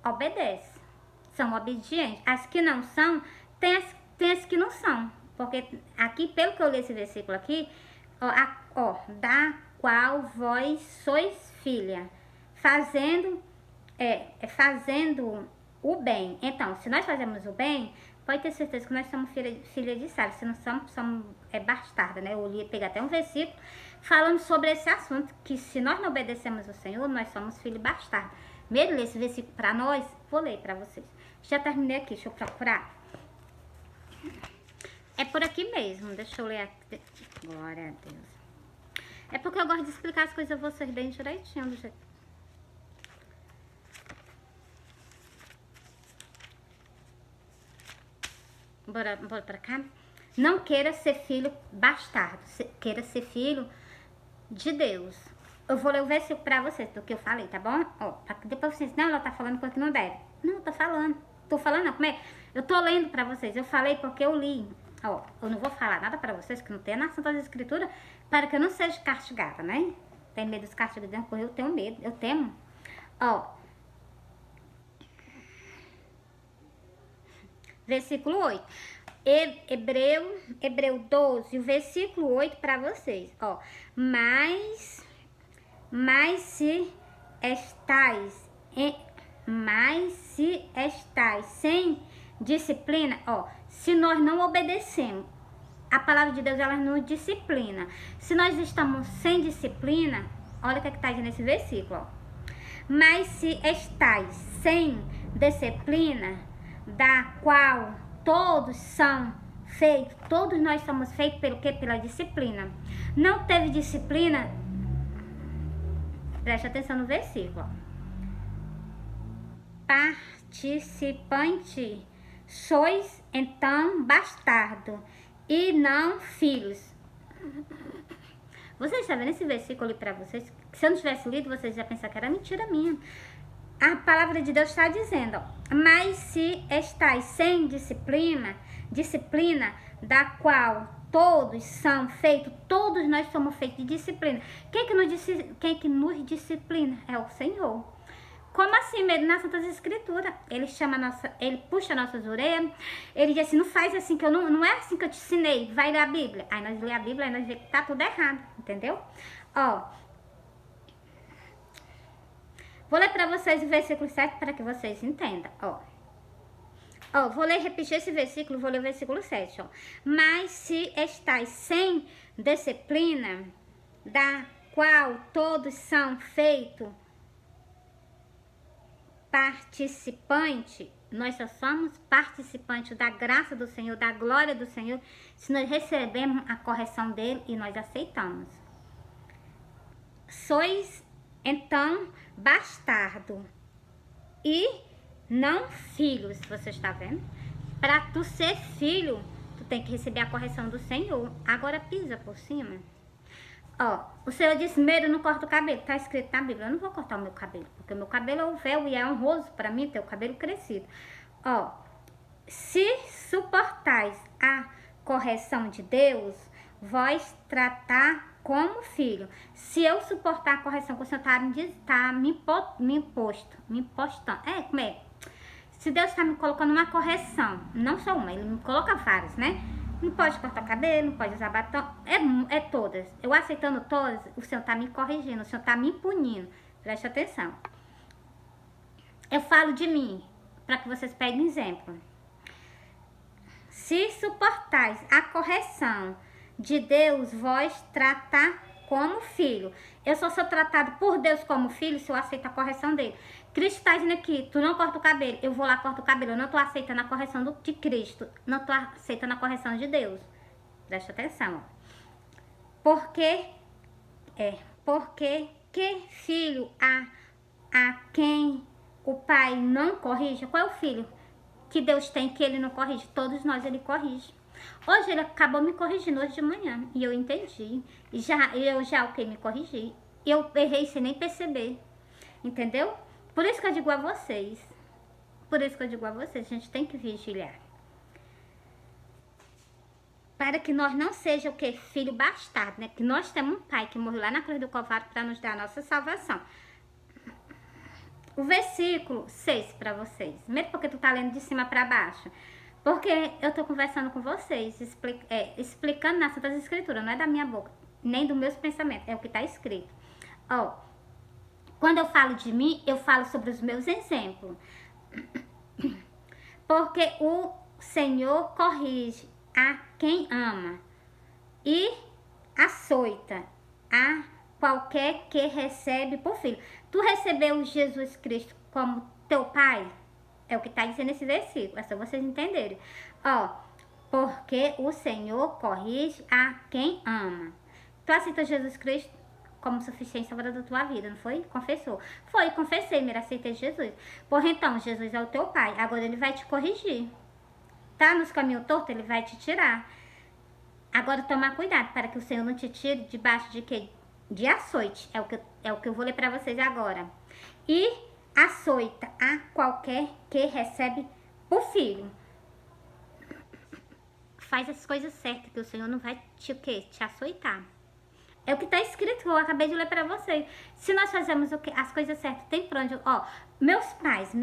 obedecem, são obedientes. As que não são, tem as que não são. Porque aqui, pelo que eu li esse versículo aqui, da qual vós sois filha, fazendo o bem. Então, se nós fazemos o bem, pode ter certeza que nós somos filha de Sara. Se não somos bastarda, né? Eu li, peguei até um versículo falando sobre esse assunto, que se nós não obedecemos ao Senhor, nós somos filho bastardo. Mesmo ler esse versículo para nós, vou ler para vocês. Já terminei aqui, deixa eu procurar. É por aqui mesmo, deixa eu ler aqui. Glória a Deus. É porque eu gosto de explicar as coisas a vocês bem direitinho, do jeito. Bora pra cá. Não queira ser filho bastardo, queira ser filho de Deus. Eu vou ler o versículo pra vocês do que eu falei, tá bom? Ó, depois vocês, não, ela tá falando coisa que não deve. Não, tô falando não, como é? Eu tô lendo pra vocês, eu falei porque eu li. Ó, eu não vou falar nada pra vocês que não tem na Santa Escritura, para que eu não seja castigada, né? Tem medo dos castigos dentro do rio, eu tenho medo, eu temo. Ó, versículo 8. Hebreu 12, o versículo 8 para vocês, ó. Mas se estáis sem disciplina, ó, se nós não obedecemos, a palavra de Deus, ela nos disciplina. Se nós estamos sem disciplina, olha o que está dizendo nesse versículo, ó. Mas se estáis sem disciplina, da qual todos são feitos, todos nós somos feitos pelo quê? Pela disciplina. Não teve disciplina, preste atenção no versículo. Participante sois então bastardo e não filhos. Vocês estão vendo esse versículo ali para vocês? Se eu não tivesse lido, vocês iam pensar que era mentira minha. A palavra de Deus está dizendo, ó, mas se estáis sem disciplina, da qual todos são feitos, todos nós somos feitos de disciplina. Quem que nos disciplina? É o Senhor. Como assim, mesmo na Santa Escritura? Ele puxa nossas orelhas, ele diz assim, não faz assim, que eu não é assim que eu te ensinei, vai ler a Bíblia. Aí nós lê a Bíblia, aí nós vê que tá tudo errado, entendeu? Ó, vou ler para vocês o versículo 7 para que vocês entendam, ó. Ó, repetir esse versículo, vou ler o versículo 7, ó. Mas se estáis sem disciplina, da qual todos são feitos participante, nós só somos participantes da graça do Senhor, da glória do Senhor, se nós recebemos a correção dele e nós aceitamos. Sois então bastardo e não filhos, você está vendo? Para tu ser filho, tu tem que receber a correção do Senhor. Agora pisa por cima. Ó, o Senhor disse, primeiro não corta o cabelo. Tá escrito na Bíblia, eu não vou cortar o meu cabelo, porque o meu cabelo é o véu e é honroso para mim ter o cabelo crescido. Ó, se suportais a correção de Deus, vós tratar como filho. Se eu suportar a correção que o Senhor tá me impostando. Como é? Se Deus está me colocando uma correção, não só uma, Ele me coloca várias, né? Não pode cortar o cabelo, não pode usar batom, é todas. Eu aceitando todas, o Senhor está me corrigindo, o Senhor está me punindo. Preste atenção. Eu falo de mim, para que vocês peguem exemplo. Se suportais a correção de Deus, vós tratar como filho. Eu só sou tratado por Deus como filho se eu aceito a correção dele. Cristo está dizendo aqui, tu não corta o cabelo, eu vou lá corto o cabelo. Eu não estou aceitando a correção de Cristo, não estou aceitando a correção de Deus. Presta atenção. Porque que filho a quem o pai não corrige? Qual é o filho que Deus tem que ele não corrige? Todos nós ele corrige. Hoje ele acabou me corrigindo hoje de manhã e eu entendi. Eu já me corrigi. Eu errei sem nem perceber. Entendeu? Por isso que eu digo a vocês. A gente tem que vigiar. Para que nós não seja o que? Filho bastardo, né? Que nós temos um pai que morreu lá na cruz do Calvário para nos dar a nossa salvação. O versículo 6 para vocês. Mesmo porque tu tá lendo de cima para baixo. Porque eu tô conversando com vocês, explicando nas Santas Escrituras, não é da minha boca, nem dos meus pensamentos, é o que tá escrito. Ó, quando eu falo de mim, eu falo sobre os meus exemplos. Porque o Senhor corrige a quem ama e açoita a qualquer que recebe por filho. Tu recebeu Jesus Cristo como teu pai? É o que está dizendo esse versículo, é só vocês entenderem. Ó, porque o Senhor corrige a quem ama. Tu aceita Jesus Cristo como suficiente salvador da tua vida, não foi? Confessou. Foi, confessei, me aceitei Jesus. Por então, Jesus é o teu pai, agora ele vai te corrigir. Tá nos caminhos tortos, ele vai te tirar. Agora toma cuidado para que o Senhor não te tire debaixo de quê? De açoite. É o que eu vou ler para vocês agora. E açoita a qualquer que recebe por filho. Faz as coisas certas, que o Senhor não vai te açoitar. É o que está escrito, que eu acabei de ler para vocês. Se nós fazemos as coisas certas, tem pra onde... Ó, meus pais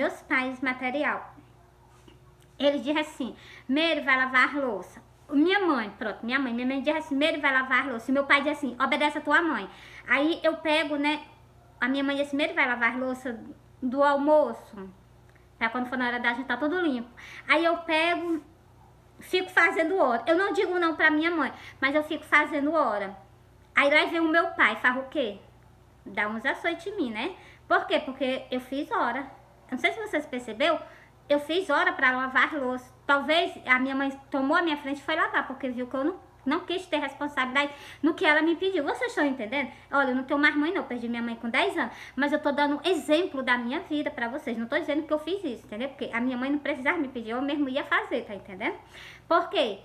material, eles dizem assim, Meire vai lavar louça. Minha mãe diz assim, Meire vai lavar louça. E meu pai diz assim, obedece a tua mãe. Aí eu pego, né, a minha mãe diz assim, Meire vai lavar louça do almoço, pra quando for na hora da gente tá tudo limpo. Aí eu pego, fico fazendo hora. Eu não digo não pra minha mãe, mas eu fico fazendo hora. Aí lá vem o meu pai, faz o quê? Dá uns açoites em mim, né? Por quê? Porque eu fiz hora. Eu não sei se vocês perceberam, eu fiz hora pra lavar louça. Talvez a minha mãe tomou a minha frente e foi lavar, porque viu que eu não quis ter responsabilidade no que ela me pediu. Vocês estão entendendo? Olha, eu não tenho mais mãe não, perdi minha mãe com 10 anos, mas eu tô dando um exemplo da minha vida pra vocês. Não tô dizendo que eu fiz isso, entendeu? Porque a minha mãe não precisava me pedir, eu mesmo ia fazer, tá entendendo? Por quê?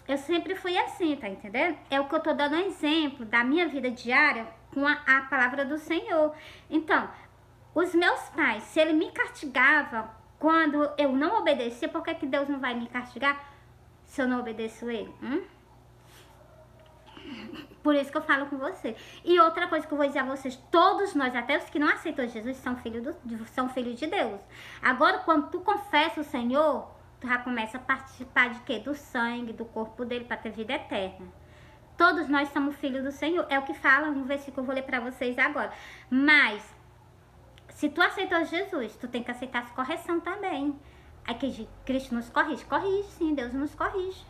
Eu sempre fui assim, tá entendendo? É o que eu tô dando exemplo da minha vida diária com a palavra do Senhor. Então, os meus pais, se ele me castigava quando eu não obedecia, por que Deus não vai me castigar se eu não obedeço ele? Por isso que eu falo com você. E outra coisa que eu vou dizer a vocês, todos nós, até os que não aceitam Jesus, são filhos de Deus. Agora, quando tu confessa o Senhor, tu já começa a participar de quê? Do sangue, do corpo dele, para ter vida eterna. Todos nós somos filhos do Senhor. É o que fala no versículo que eu vou ler para vocês agora. Mas, se tu aceitou Jesus, tu tem que aceitar as correção também. Aí que Cristo nos corrige. Corrige, sim, Deus nos corrige.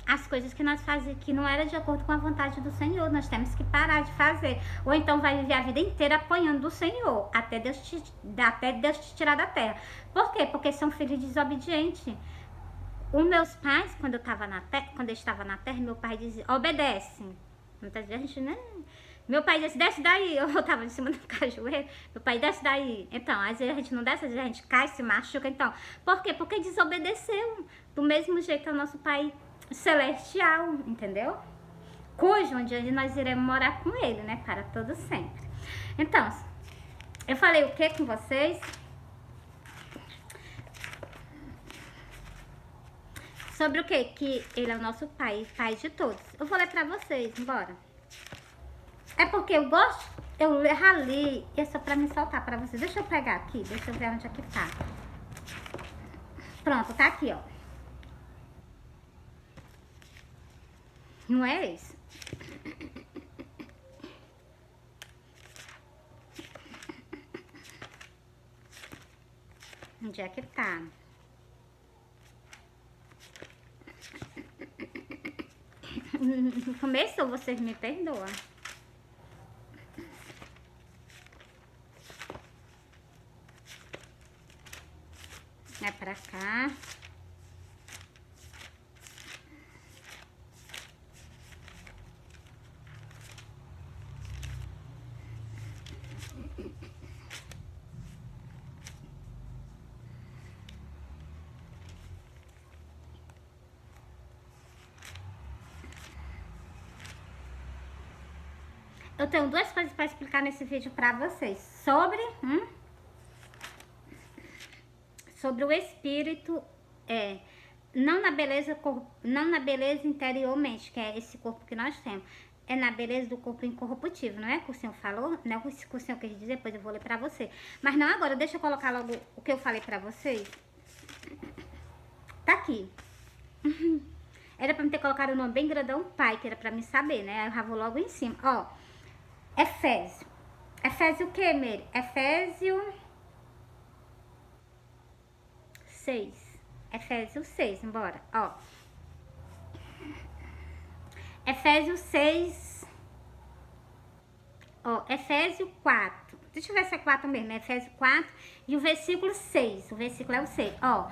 As coisas que nós fazíamos que não era de acordo com a vontade do Senhor, nós temos que parar de fazer. Ou então vai viver a vida inteira apanhando do Senhor, até Deus te tirar da terra. Por quê? Porque são filhos desobedientes. Os meus pais, quando eu estava na terra, meu pai dizia, obedece. Muita gente, né? Meu pai disse, desce daí. Eu tava em cima do cajueiro. Meu pai, desce daí. Então, às vezes a gente não desce, às vezes a gente cai, se machuca. Então, por quê? Porque desobedeceu. Do mesmo jeito é o nosso pai celestial, entendeu? Cujo um dia nós iremos morar com ele, né? Para todo sempre. Então, eu falei o que com vocês? Sobre o que? Que ele é o nosso pai, pai de todos. Eu vou ler pra vocês, bora. É porque eu gosto, eu rali, e é só pra me soltar pra vocês. Deixa eu pegar aqui, deixa eu ver onde é que tá. Pronto, tá aqui, ó. Não é esse? Onde é que tá? Começou, vocês me perdoam. É pra cá. Eu tenho duas coisas para explicar nesse vídeo para vocês. Sobre o espírito, não na beleza interiormente, que é esse corpo que nós temos. É na beleza do corpo incorruptível, não é que o senhor falou? Não é o que o senhor quis dizer? Depois eu vou ler pra você. Mas não agora, deixa eu colocar logo o que eu falei pra vocês. Tá aqui. Era pra me ter colocado o nome bem grandão, pai, que era pra me saber, né? Aí eu já vou logo em cima. Ó, Efésio. Efésio o que, Mary? Efésio 6. Efésio 6, embora. Ó. Efésio 6. Ó, Efésio 4. Deixa eu ver se é 4 mesmo. Efésio 4 e o versículo 6. O versículo é o 6. Ó,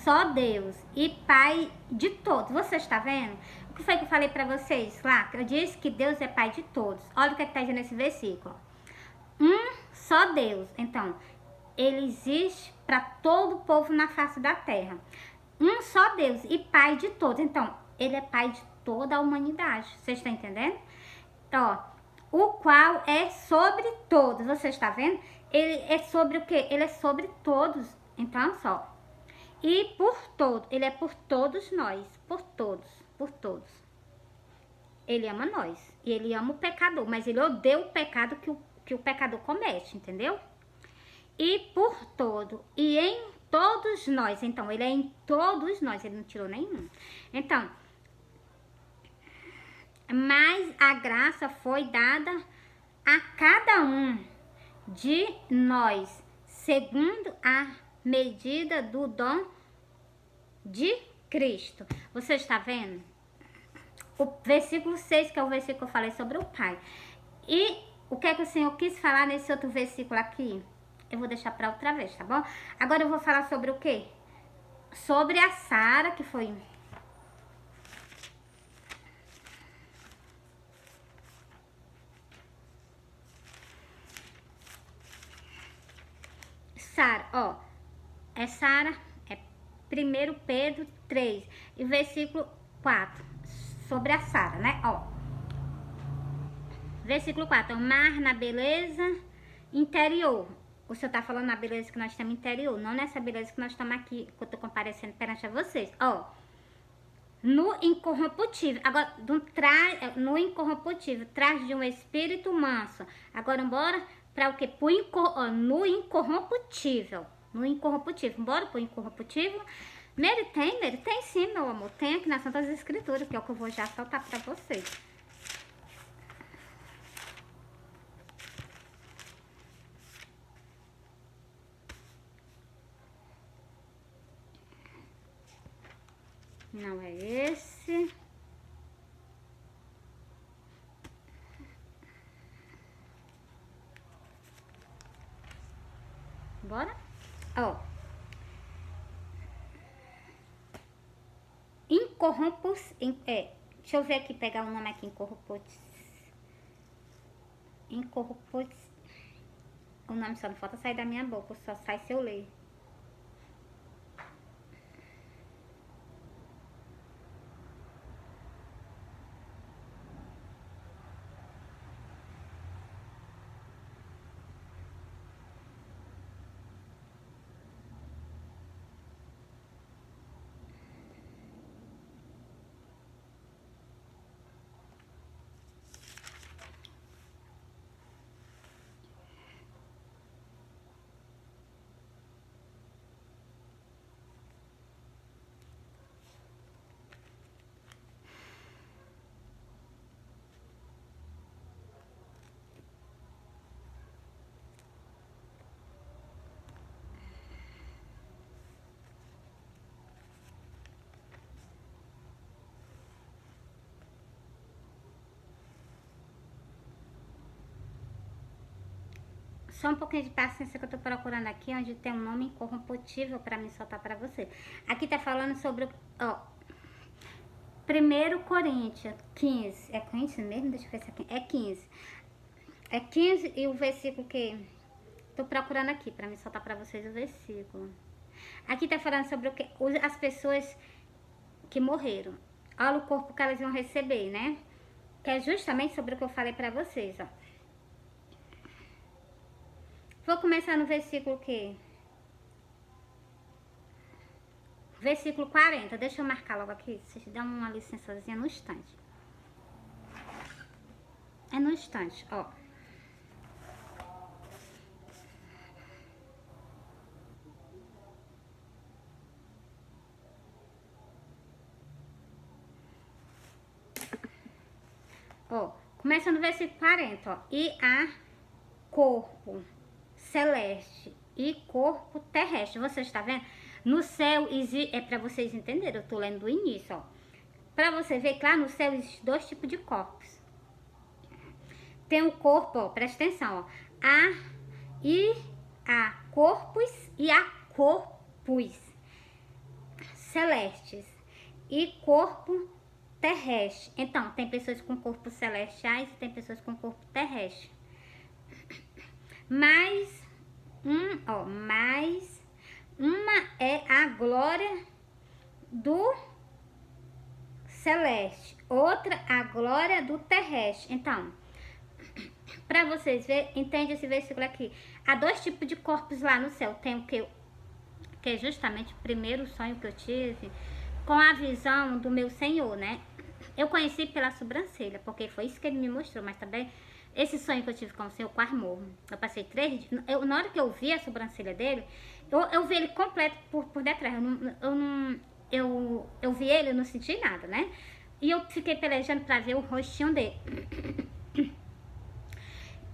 só Deus e Pai de todos. Você está vendo? O que foi que eu falei pra vocês lá? Eu disse que Deus é Pai de todos. Olha o que está dizendo nesse versículo. Só Deus. Então, ele existe para todo o povo na face da terra. Só Deus e Pai de todos. Então, ele é Pai de toda a humanidade. Você está entendendo? Ó, o qual é sobre todos. Você está vendo? Ele é sobre o quê? Ele é sobre todos. Então, só. E por todos. Ele é por todos nós. Por todos. Por todos. Ele ama nós. E ele ama o pecador. Mas ele odeia o pecado que o pecador comete. Entendeu? E por todo. E em todos nós. Então, ele é em todos nós. Ele não tirou nenhum. Então, mas a graça foi dada a cada um de nós, segundo a medida do dom de Cristo. Você está vendo? O versículo 6, que é o versículo que eu falei sobre o Pai. E o que é que o Senhor quis falar nesse outro versículo aqui? Eu vou deixar para outra vez, tá bom? Agora eu vou falar sobre o quê? Sobre a Sara, que foi... Sara, ó, é Sara, é 1 Pedro 3, e versículo 4, sobre a Sara, né, ó. Versículo 4, mar na beleza interior. O senhor tá falando na beleza que nós temos interior, não nessa beleza que nós estamos aqui, que eu tô comparecendo perante a vocês, ó. No incorruptível, agora, no incorruptível, traz de um espírito manso. Agora, bora para o quê? No incorruptível. No incorruptível. Bora pro incorruptível. Mary tem sim, meu amor. Tem aqui nas Santas Escrituras, que é o que eu vou já soltar para vocês. Não é esse. Bora? Ó. Deixa eu ver aqui, pegar o nome aqui, incorruptível. incorruptível. O nome só não falta sair da minha boca, só sai se eu ler. Só um pouquinho de paciência que eu tô procurando aqui, onde tem um nome incorruptível pra me soltar pra você. Aqui tá falando sobre, ó, 1 Coríntios 15. É Coríntios mesmo? Deixa eu ver se aqui. É 15. É 15 e o versículo que... Tô procurando aqui pra me soltar pra vocês o versículo. Aqui tá falando sobre o que, as pessoas que morreram. Olha o corpo que elas vão receber, né? Que é justamente sobre o que eu falei pra vocês, ó. Vou começar no versículo que... Versículo 40. Deixa eu marcar logo aqui. Vocês dão uma licençazinha no instante. É no instante, ó. Ó, começa no versículo 40, ó. E há corpo celeste e corpo terrestre. Você está vendo? No céu existe... É para vocês entenderem, eu tô lendo do início, ó. Para você ver que lá no céu existem 2 tipos de corpos. Tem o corpo, ó, presta atenção, ó. Há corpos e há corpos celestes e corpo terrestre. Então, tem pessoas com corpos celestiais e tem pessoas com corpo terrestre. Mas uma é a glória do celeste, outra a glória do terrestre. Então, para vocês verem, entende esse versículo aqui. Há 2 tipos de corpos lá no céu. Tem o que é justamente o primeiro sonho que eu tive com a visão do meu Senhor, né? Eu conheci pela sobrancelha, porque foi isso que ele me mostrou, mas também esse sonho que eu tive com o Senhor quase morro. Eu passei 3 dias, na hora que eu vi a sobrancelha dele, eu vi ele completo por detrás. Eu vi ele, eu não senti nada, né? E eu fiquei pelejando pra ver o rostinho dele.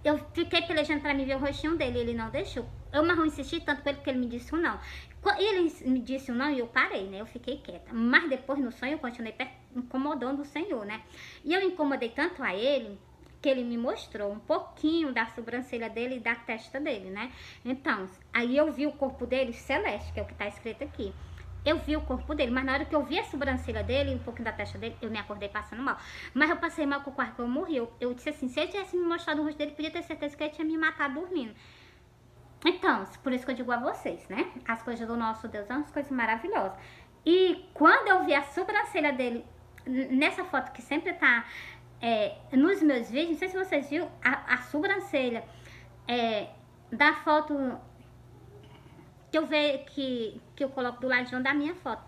Eu fiquei pelejando pra mim ver o rostinho dele, ele não deixou. Eu não insisti tanto com ele que ele me disse um não. Ele me disse um não e eu parei, né? Eu fiquei quieta. Mas depois no sonho eu continuei incomodando o Senhor, né? E eu incomodei tanto a ele que ele me mostrou um pouquinho da sobrancelha dele e da testa dele, né? Então, aí eu vi o corpo dele celeste, que é o que tá escrito aqui. Eu vi o corpo dele, mas na hora que eu vi a sobrancelha dele e um pouquinho da testa dele, eu me acordei passando mal. Mas eu passei mal com o quarto que eu morri. Eu disse assim, se ele tivesse me mostrado o rosto dele, podia ter certeza que ele tinha me matado dormindo. Então, por isso que eu digo a vocês, né? As coisas do nosso Deus são umas coisas maravilhosas. E quando eu vi a sobrancelha dele, nessa foto que sempre tá nos meus vídeos, não sei se vocês viram, a sobrancelha da foto que eu vejo que eu coloco do ladinho da minha foto.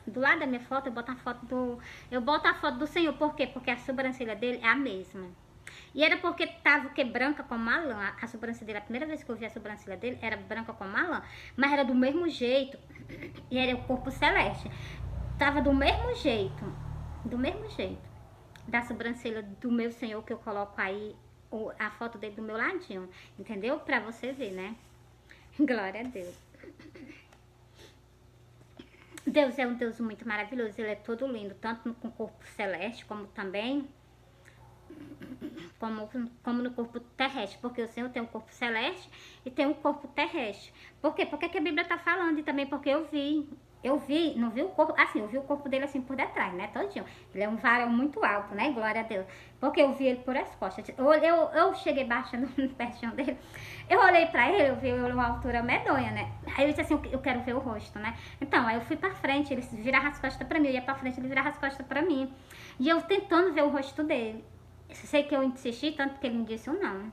Do lado da minha foto eu boto a foto do Senhor. Por quê? Porque a sobrancelha dele é a mesma. E era porque tava branca como uma lã. A sobrancelha dele, a primeira vez que eu vi a sobrancelha dele, era branca como uma lã. Mas era do mesmo jeito. E era o corpo celeste. Tava do mesmo jeito. Do mesmo jeito. Da sobrancelha do meu Senhor, que eu coloco aí a foto dele do meu ladinho. Entendeu? Pra você ver, né? Glória a Deus. Deus é um Deus muito maravilhoso. Ele é todo lindo. Tanto com o corpo celeste, como também... Como no corpo terrestre, porque o Senhor tem um corpo celeste e tem um corpo terrestre. Por quê? Porque que a Bíblia está falando e também porque eu vi eu vi, não vi o corpo, assim, eu vi o corpo dele assim por detrás, né, todinho. Ele é um varão muito alto, né, glória a Deus. Porque eu vi ele por as costas. Eu cheguei baixando pertinho dele, eu olhei pra ele, eu vi ele uma altura medonha, né. Aí eu disse assim, eu quero ver o rosto, né. Então, aí eu fui pra frente, ele virava as costas pra mim, eu ia pra frente, ele virava as costas pra mim. E eu tentando ver o rosto dele. Eu sei que eu insisti tanto que ele me disse um não.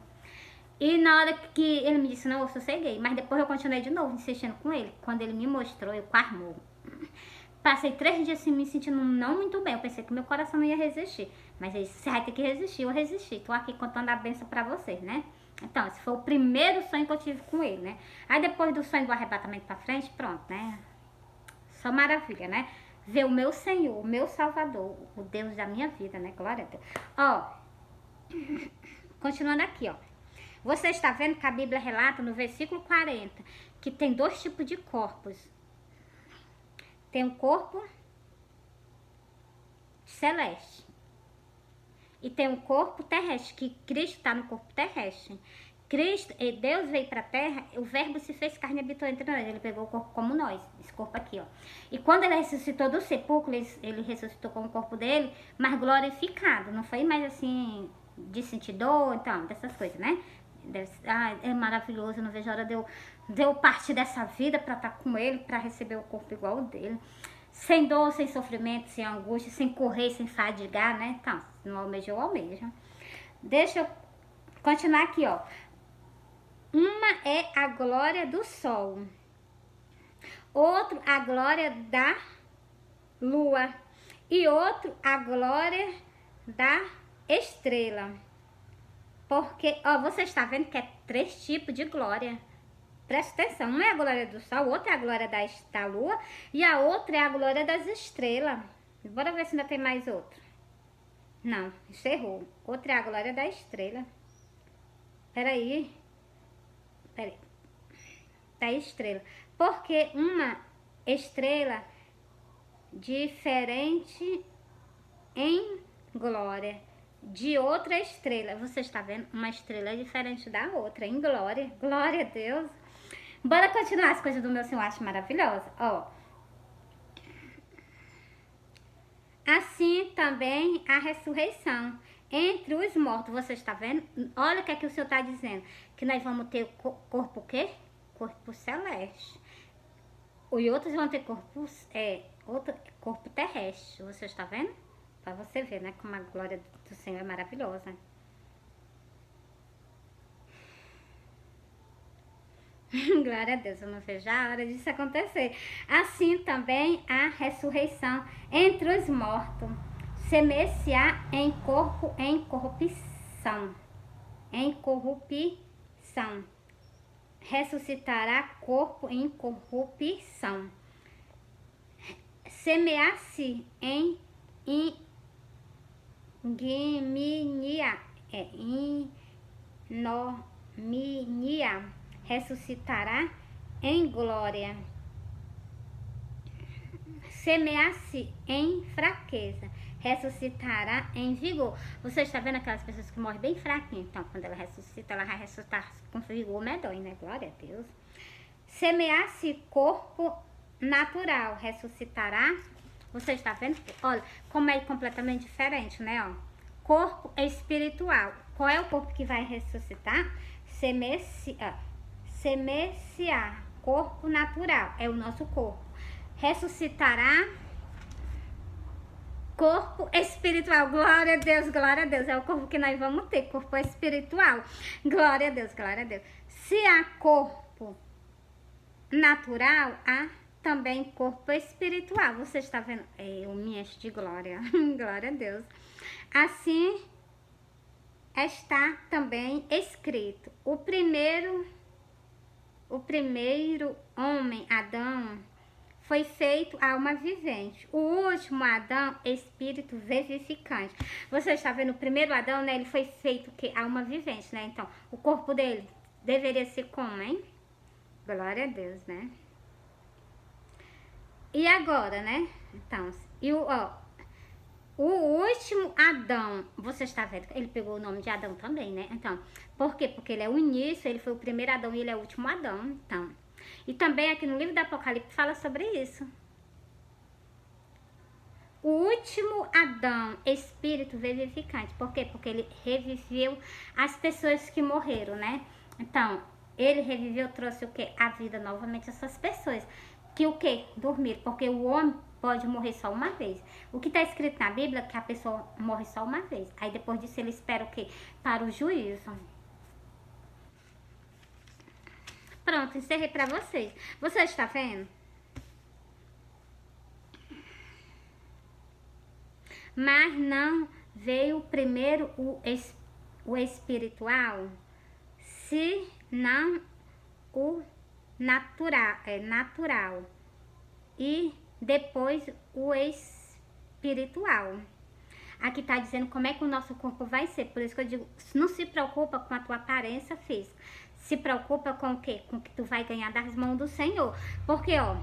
E na hora que ele me disse não, eu sosseguei. Mas depois eu continuei de novo insistindo com ele. Quando ele me mostrou, eu quase passei 3 dias assim me sentindo não muito bem. Eu pensei que meu coração não ia resistir. Mas ele disse, você vai ter que resistir. Eu resisti. Tô aqui contando a benção pra vocês, né? Então, esse foi o primeiro sonho que eu tive com ele, né? Aí depois do sonho do arrebatamento pra frente, pronto, né? Só maravilha, né? Ver o meu Senhor, o meu Salvador, o Deus da minha vida, né? Glória a Deus. Ó, continuando aqui, ó. Você está vendo que a Bíblia relata no versículo 40 que tem 2 tipos de corpos. Tem um corpo celeste e tem um corpo terrestre, que Cristo está no corpo terrestre. Cristo, Deus veio para a terra, o verbo se fez carne e habitou entre nós. Ele pegou o corpo como nós, esse corpo aqui, ó. E quando ele ressuscitou do sepulcro, ele ressuscitou com o corpo dele, mas glorificado. Não foi mais assim, de sentir dor, então, dessas coisas, né? É maravilhoso, eu não vejo a hora de eu partir dessa vida para estar com ele, para receber o corpo igual o dele. Sem dor, sem sofrimento, sem angústia, sem correr, sem fadigar, né? Então, não almeja, eu almejo. Deixa eu continuar aqui, ó. Uma é a glória do sol. Outro, a glória da lua. E outro, a glória da estrela. Porque, ó, você está vendo que é 3 tipos de glória. Presta atenção, uma é a glória do sol, outra é a glória da lua e a outra é a glória das estrelas. Bora ver se ainda tem mais outro. Não, encerrou. Outra é a glória da estrela. Peraí. Da estrela. Porque uma estrela diferente em glória de outra estrela. Você está vendo? Uma estrela diferente da outra em glória. Glória a Deus. Bora continuar as coisas do meu Senhor, acho maravilhosa. Ó. Assim também a ressurreição entre os mortos. Você está vendo? Olha o que é que o Senhor está dizendo. Que nós vamos ter corpo o quê? Corpo celeste. E outros vão ter outro corpo terrestre. Você está vendo? Para você ver, né? Como a glória do Senhor é maravilhosa. Glória a Deus, eu não vejo a hora disso acontecer. Assim também a ressurreição entre os mortos. Semear em corpo em corrupção. Em corrupção. Ressuscitará corpo em corrupção. Semear-se em ignominia. Ignominia. Ressuscitará em glória. Semear-se em fraqueza, ressuscitará em vigor. Você está vendo aquelas pessoas que morrem bem fraquinhas? Então, quando ela ressuscita, ela vai ressuscitar com vigor medonho, né? Glória a Deus. Semear-se corpo natural, ressuscitará. Você está vendo? Olha, como é completamente diferente, né? Ó, corpo espiritual. Qual é o corpo que vai ressuscitar? Semear, corpo natural, é o nosso corpo. Ressuscitará corpo espiritual. Glória a Deus, glória a Deus. É o corpo que nós vamos ter, corpo espiritual. Glória a Deus, glória a Deus. Se há corpo natural, há também corpo espiritual. Você está vendo? Eu me encho de glória. Glória a Deus. Assim está também escrito. O primeiro homem, Adão, foi feito alma vivente. O último Adão, espírito vivificante. Você está vendo, o primeiro Adão, né? Ele foi feito que alma vivente, né? Então, o corpo dele deveria ser como, hein? Glória a Deus, né? E agora, né? Então, o último Adão, você está vendo? Ele pegou o nome de Adão também, né? Então, por quê? Porque ele é o início, ele foi o primeiro Adão e ele é o último Adão. Então, e também aqui no livro do Apocalipse fala sobre isso. último Adão, espírito vivificante. Por quê? Porque ele reviveu as pessoas que morreram, né? Então, ele reviveu, trouxe o quê? A vida novamente a essas pessoas. Que o quê? Dormir. Porque o homem pode morrer só uma vez. O que está escrito na Bíblia é que a pessoa morre só uma vez. Aí depois disso ele espera o quê? Para o juízo. Pronto, encerrei para vocês. Você está vendo? Mas não veio primeiro o espiritual, se não o natural e depois o espiritual. Aqui tá dizendo como é que o nosso corpo vai ser. Por isso que eu digo, não se preocupa com a tua aparência física. Se preocupa com o quê? Com o que tu vai ganhar das mãos do Senhor. Porque, ó,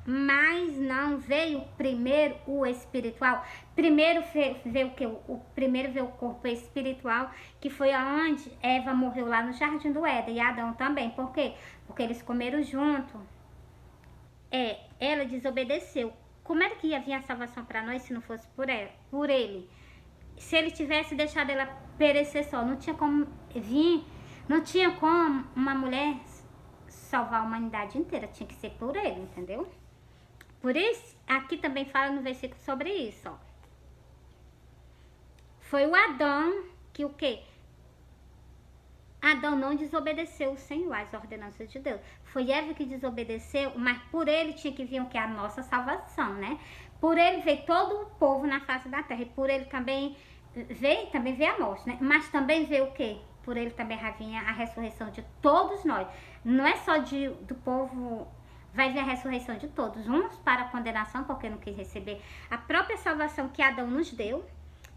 mas não veio primeiro o espiritual. Primeiro veio o que? Primeiro veio o corpo espiritual, que foi aonde Eva morreu lá no Jardim do Éden, e Adão também. Por quê? Porque eles comeram junto. Ela desobedeceu. Como era que ia vir a salvação para nós se não fosse por ele? Se ele tivesse deixado ela perecer só, não tinha como vir, não tinha como uma mulher salvar a humanidade inteira, tinha que ser por ele, entendeu? Por isso, aqui também fala no versículo sobre isso, ó. Foi o Adão que o quê? Adão não desobedeceu o Senhor, as ordenanças de Deus. Foi Eva que desobedeceu, mas por ele tinha que vir o que? A nossa salvação, né? Por ele veio todo o povo na face da terra. E por ele também veio a morte, né? Mas também veio o quê? Por ele também vinha a ressurreição de todos nós. Não é só do povo, vai vir a ressurreição de todos. Uns para a condenação, porque não quis receber a própria salvação que Adão nos deu.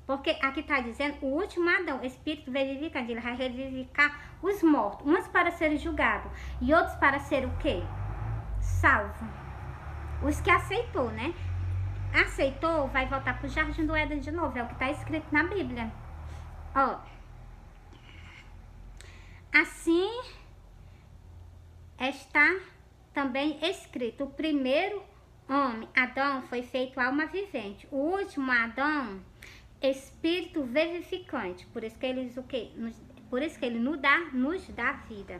Porque aqui está dizendo, o último Adão, espírito vivificante, ele vai revivificar os mortos. Uns para serem julgados e outros para ser o quê? Salvo. Os que aceitou, né? Aceitou, vai voltar para o Jardim do Éden de novo. É o que está escrito na Bíblia. Ó. Assim está também escrito. O primeiro homem, Adão, foi feito alma vivente. O último Adão, espírito vivificante. Por isso que eles o quê? Por isso que ele nos dá vida.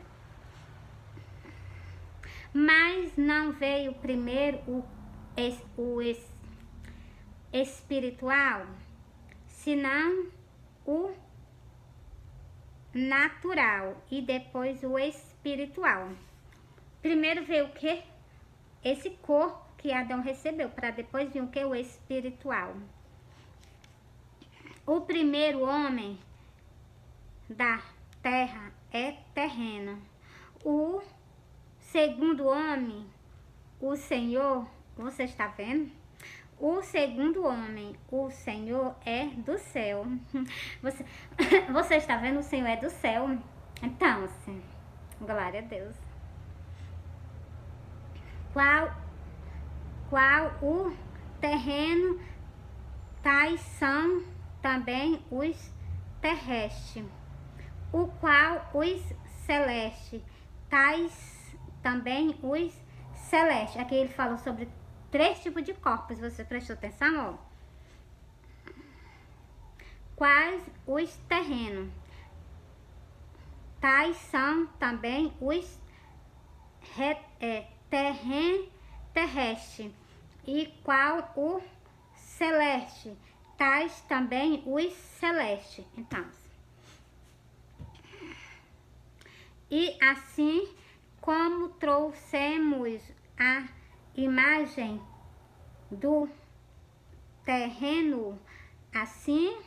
Mas não veio primeiro o espiritual, senão o natural e depois o espiritual. Primeiro veio o quê? Esse corpo que Adão recebeu, para depois vir o quê? O espiritual. O primeiro homem da terra é terreno. O segundo homem, o Senhor, você está vendo? O segundo homem, o Senhor é do céu. Você está vendo? O Senhor é do céu. Então, assim, glória a Deus. Qual o terreno, tais são também os terrestres, o qual os celestes, tais também os celestes. Aqui ele falou sobre 3 tipos de corpos, você prestou atenção, ó? Quais os terrenos, tais são também os terrestres, e qual o celeste, tais também os celestes. Então, e assim como trouxemos a imagem do terreno, assim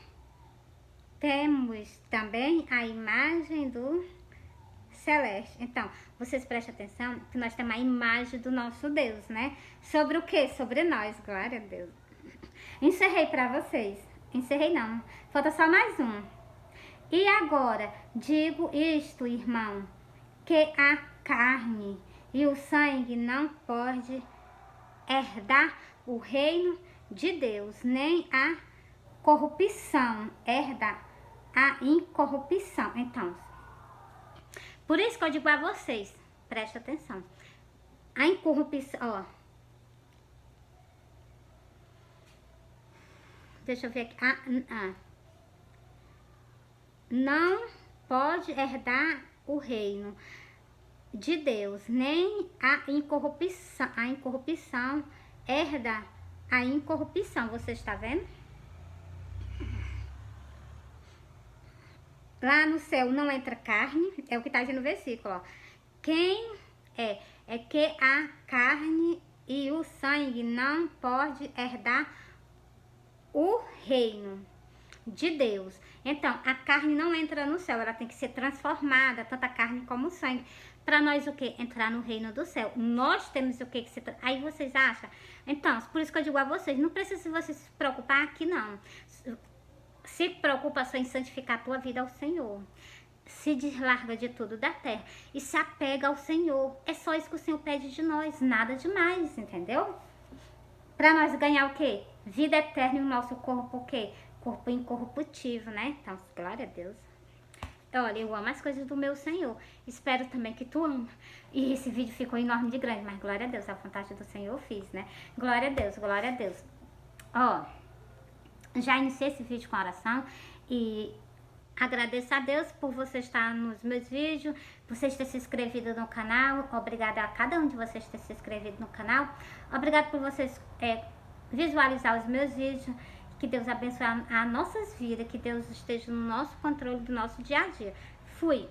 temos também a imagem do celeste. Então, vocês prestem atenção que nós temos a imagem do nosso Deus, né? Sobre o que? Sobre nós, glória a Deus. Encerrei para vocês. Encerrei não. Falta só mais um. E agora, digo isto, irmão, que a carne e o sangue não pode herdar o reino de Deus, nem a corrupção herda a incorrupção. Então, por isso que eu digo a vocês, preste atenção. A incorrupção, ó. Deixa eu ver aqui. Não pode herdar o reino de Deus, nem a incorrupção. A incorrupção herda a incorrupção. Você está vendo? Lá no céu não entra carne, é o que está dizendo no versículo, ó. Quem é que a carne e o sangue não pode herdar o reino de Deus. Então, a carne não entra no céu, ela tem que ser transformada, tanto a carne como o sangue. Para nós o que? Entrar no reino do céu. Nós temos o que se... Aí vocês acham? Então, por isso que eu digo a vocês, não precisa vocês se preocupar aqui não. Se preocupa só em santificar a tua vida ao Senhor. Se deslarga de tudo da terra e se apega ao Senhor. É só isso que o Senhor pede de nós, nada demais, entendeu? Para nós ganhar o quê? Vida eterna e o nosso corpo o quê? Corpo incorruptível, né? Então, glória a Deus. Olha, eu amo as coisas do meu Senhor. Espero também que tu ama. E esse vídeo ficou enorme de grande, mas glória a Deus, a vontade do Senhor eu fiz, né? Glória a Deus, glória a Deus. Ó, já iniciei esse vídeo com oração e agradeço a Deus por você estar nos meus vídeos, por vocês terem se inscrevido no canal. Obrigada a cada um de vocês ter se inscrevido no canal. Obrigada por vocês visualizar os meus vídeos. Que Deus abençoe as nossas vidas, que Deus esteja no nosso controle do nosso dia a dia. Fui!